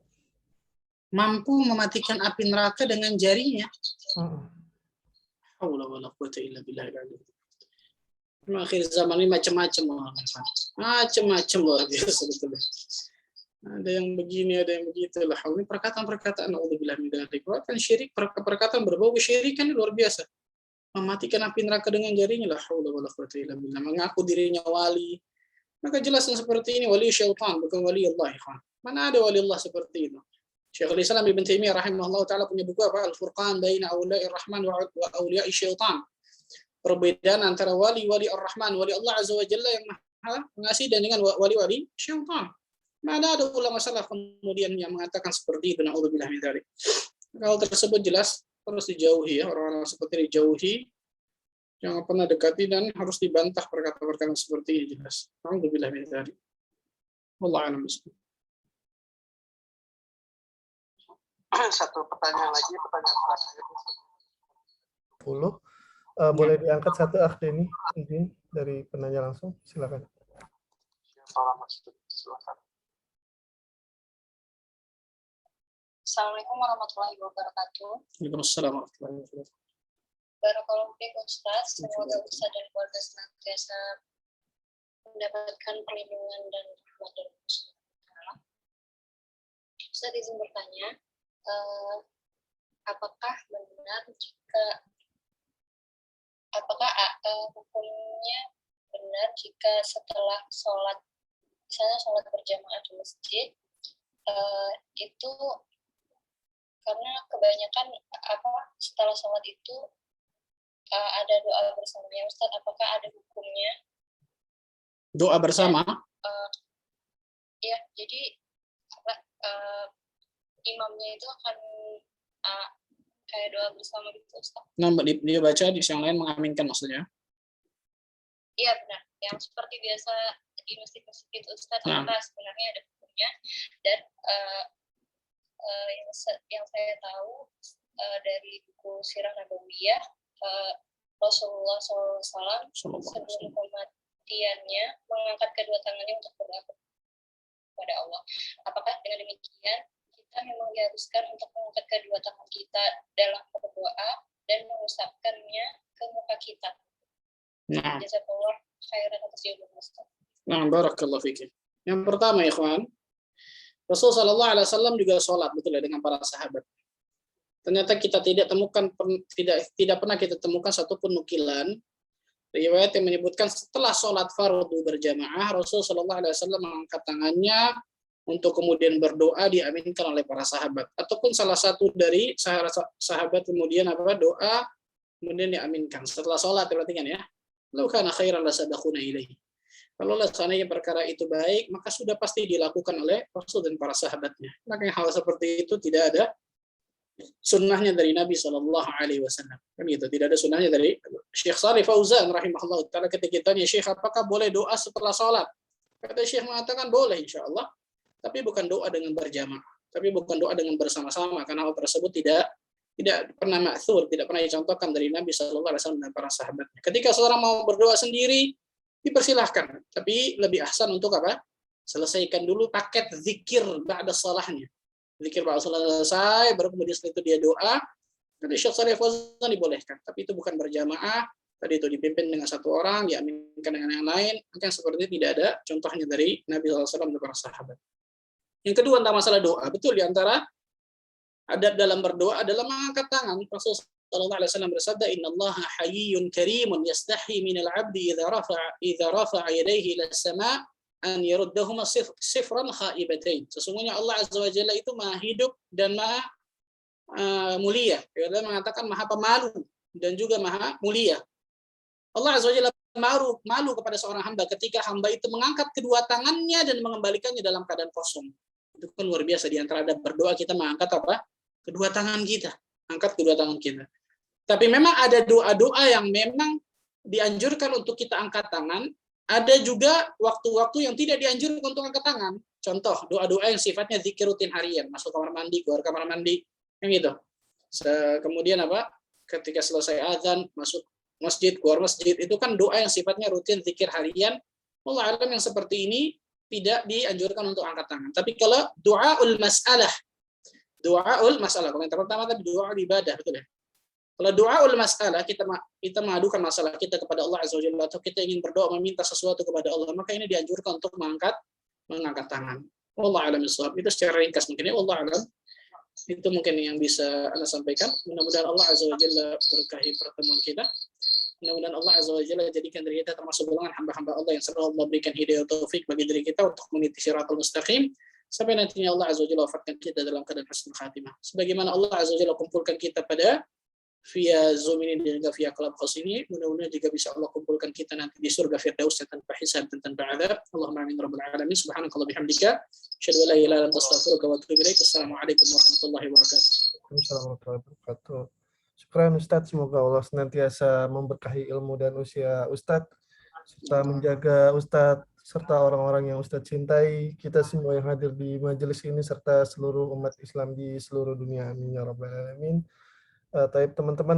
Mampu mematikan api neraka dengan jarinya. Haula wala quwwata illa billahil aliyyil azim. Akhir zaman ini macam-macam orang. Macam-macam luar biasa betul. Ada yang begini, ada yang begitu lah. Ini perkataan-perkataan naudzubillah min dzalik. Kan syirik, perkataan berbau kesyirikan luar biasa. Mematikan api neraka dengan jarinya lah. Haula wala quwwata illa billah. Mengaku dirinya wali. Maka jelas yang seperti ini wali syaitan, bukan wali Allah. Mana ada wali Allah seperti itu? Syekhul Islam Ibn Taimiyah rahimahullah ta'ala punya buku apa? Al-Furqan baina awliya'ir rahman wa awliya'i syaitan. Perbedaan antara wali-wali ar-Rahman, wali Allah Azza wa Jalla yang maha mengasihi, dan dengan wali-wali syaitan. Mana ada ulama salaf kemudian yang mengatakan seperti itu, na'udzubillah min dzalik. Hal tersebut jelas harus dijauhi ya, orang-orang seperti ini dijauhi. Jangan pernah dekati dan harus dibantah perkataan-perkataan seperti ini jelas. Na'udzubillah min dzalik. Wallahu a'lam bishawab. Satu pertanyaan lagi, pertanyaan terakhir. 10. Boleh diangkat satu akte ini izin dari penanya langsung, silakan. Assalamualaikum warahmatullahi wabarakatuh. Waalaikumsalam warahmatullahi wabarakatuh. Barakallahu fiikum Ustaz. Semoga Ustaz dan keluarga senantiasa mendapatkan perlindungan dan rahmat dari Allah. Ustaz izin bertanya, apakah benar hukumnya benar jika setelah sholat, misalnya sholat berjamaah di masjid, itu karena kebanyakan setelah sholat itu ada doa bersama ya Ustadz, apakah ada hukumnya? Doa bersama? Ya, jadi imamnya itu akan kayak doa bersama gitu Ustadz. Nah, dia baca, di yang lain mengaminkan maksudnya? Iya benar, yang seperti biasa di masjid-masjid itu Ustadz, apakah sebenarnya ada hukumnya? Dan yang saya tahu dari buku Sirah Nabawiyah, Rasulullah SAW sebelum kematiannya mengangkat kedua tangannya untuk berdoa kepada Allah. Apakah dengan demikian kita memang diharuskan untuk mengangkat kedua tangan kita dalam berdoa dan mengusapkannya ke muka kita? Nah, Jazakallah khairan atas jawaban Ustaz. Nah, barakallahu fikum. Yang pertama, ikhwan, Rasul sallallahu alaihi wasallam juga sholat, betul ya, dengan para sahabat. Ternyata kita tidak pernah kita temukan satupun nukilan riwayat yang menyebutkan setelah sholat fardu berjamaah Rasul sallallahu alaihi wasallam mengangkat tangannya untuk kemudian berdoa diaminkan oleh para sahabat, ataupun salah satu dari sahabat kemudian doa kemudian diaminkan setelah sholat, perhatikan ya. Law kana khairan lasadaquna ilaihi. Kalau seandainya perkara itu baik, maka sudah pasti dilakukan oleh Rasul dan para sahabatnya. Maka hal seperti itu tidak ada sunnahnya dari Nabi Shallallahu Alaihi Wasallam. Kan gitu, tidak ada sunnahnya dari Syekh Shalih Fauzan rahimahullah taala ketika ditanya, Syekh, apakah boleh doa setelah sholat? Kata Syekh mengatakan boleh, insya Allah, tapi bukan doa dengan berjamaah, tapi bukan doa dengan bersama-sama, karena hal tersebut tidak pernah ma'thur, tidak pernah dicontohkan dari Nabi Shallallahu Alaihi Wasallam dan para sahabatnya. Ketika seorang mau berdoa sendiri, dipersilahkan, tapi lebih ahsan untuk selesaikan dulu paket zikir ba'da salahnya. Zikir ba'da salah selesai, baru kemudian setelah itu dia doa. Jadi Syekh Shalih Fauzan dibolehkan, tapi itu bukan berjamaah. Tadi itu dipimpin dengan satu orang, diaminkan dengan yang lain. Maka yang seperti itu tidak ada contohnya dari Nabi SAW dan para sahabat. Yang kedua tentang masalah doa, betul di antara adab dalam berdoa adalah mengangkat tangan. Rasul sallallahu alaihi wasallam bersabda, innallaha hayyun karimun yastahi minal 'abdi idza rafa'a yadayhi ila as-sama' an yaruddahuma sifran khaibatain. Sesungguhnya Allah azza wa jalla itu maha hidup dan maha mulia. Dia mengatakan maha pemalu dan juga maha mulia. Allah azza wa jalla malu kepada seorang hamba ketika hamba itu mengangkat kedua tangannya dan mengembalikannya dalam keadaan kosong. Itu kan luar biasa. Di antara adab berdoa kita mengangkat kedua tangan kita. Angkat kedua tangan kita. Tapi memang ada doa-doa yang memang dianjurkan untuk kita angkat tangan. Ada juga waktu-waktu yang tidak dianjurkan untuk angkat tangan. Contoh, doa-doa yang sifatnya zikir rutin harian. Masuk kamar mandi, keluar kamar mandi. Yang gitu. Kemudian ketika selesai azan, masuk masjid, keluar masjid. Itu kan doa yang sifatnya rutin zikir harian. Allah alam yang seperti ini tidak dianjurkan untuk angkat tangan. Tapi kalau doaul masalah, kalau yang pertama tadi doa ibadah, betul ya? Kalau doaul masalah, kita mengadukan masalah kita kepada Allah Azza wa Jalla, atau kita ingin berdoa meminta sesuatu kepada Allah, maka ini dianjurkan untuk mengangkat tangan. Wallahu a'lam bishawab. Itu secara ringkas mungkin ya, wallahu a'lam. Itu mungkin yang bisa Anda sampaikan. Mudah-mudahan Allah Azza wa Jalla berkahi pertemuan kita. Mudah-mudahan Allah Azza wa Jalla jadikan diri kita termasuk golongan hamba-hamba Allah yang selalu memberikan hidayah taufik bagi diri kita untuk mengikuti siratal mustaqim sampai nantinya Allah Azza wa Jalla wafatkan kita dalam keadaan husnul khatimah. Sebagaimana Allah Azza wa Jalla kumpulkan kita pada via Zoom ini dan juga via Clubhouse ini, mudah-mudahan juga bisa Allah kumpulkan kita nanti di surga Firdaus tanpa hisab dan tanpa azab. Allahumma amin rabbal alamin. Subhanakallah bihamdika, asyhadu an la ilaha illa anta astaghfiruka wa atubu ilaik. Assalamualaikum warahmatullahi wabarakatuh. Waalaikumsalam warahmatullahi wabarakatuh. Syukran Ustadz, semoga Allah senantiasa memberkahi ilmu dan usia Ustadz, serta menjaga Ustadz serta orang-orang yang Ustadz cintai, kita semua yang hadir di majelis ini serta seluruh umat Islam di seluruh dunia. Amin ya rabbal alamin. Teman-teman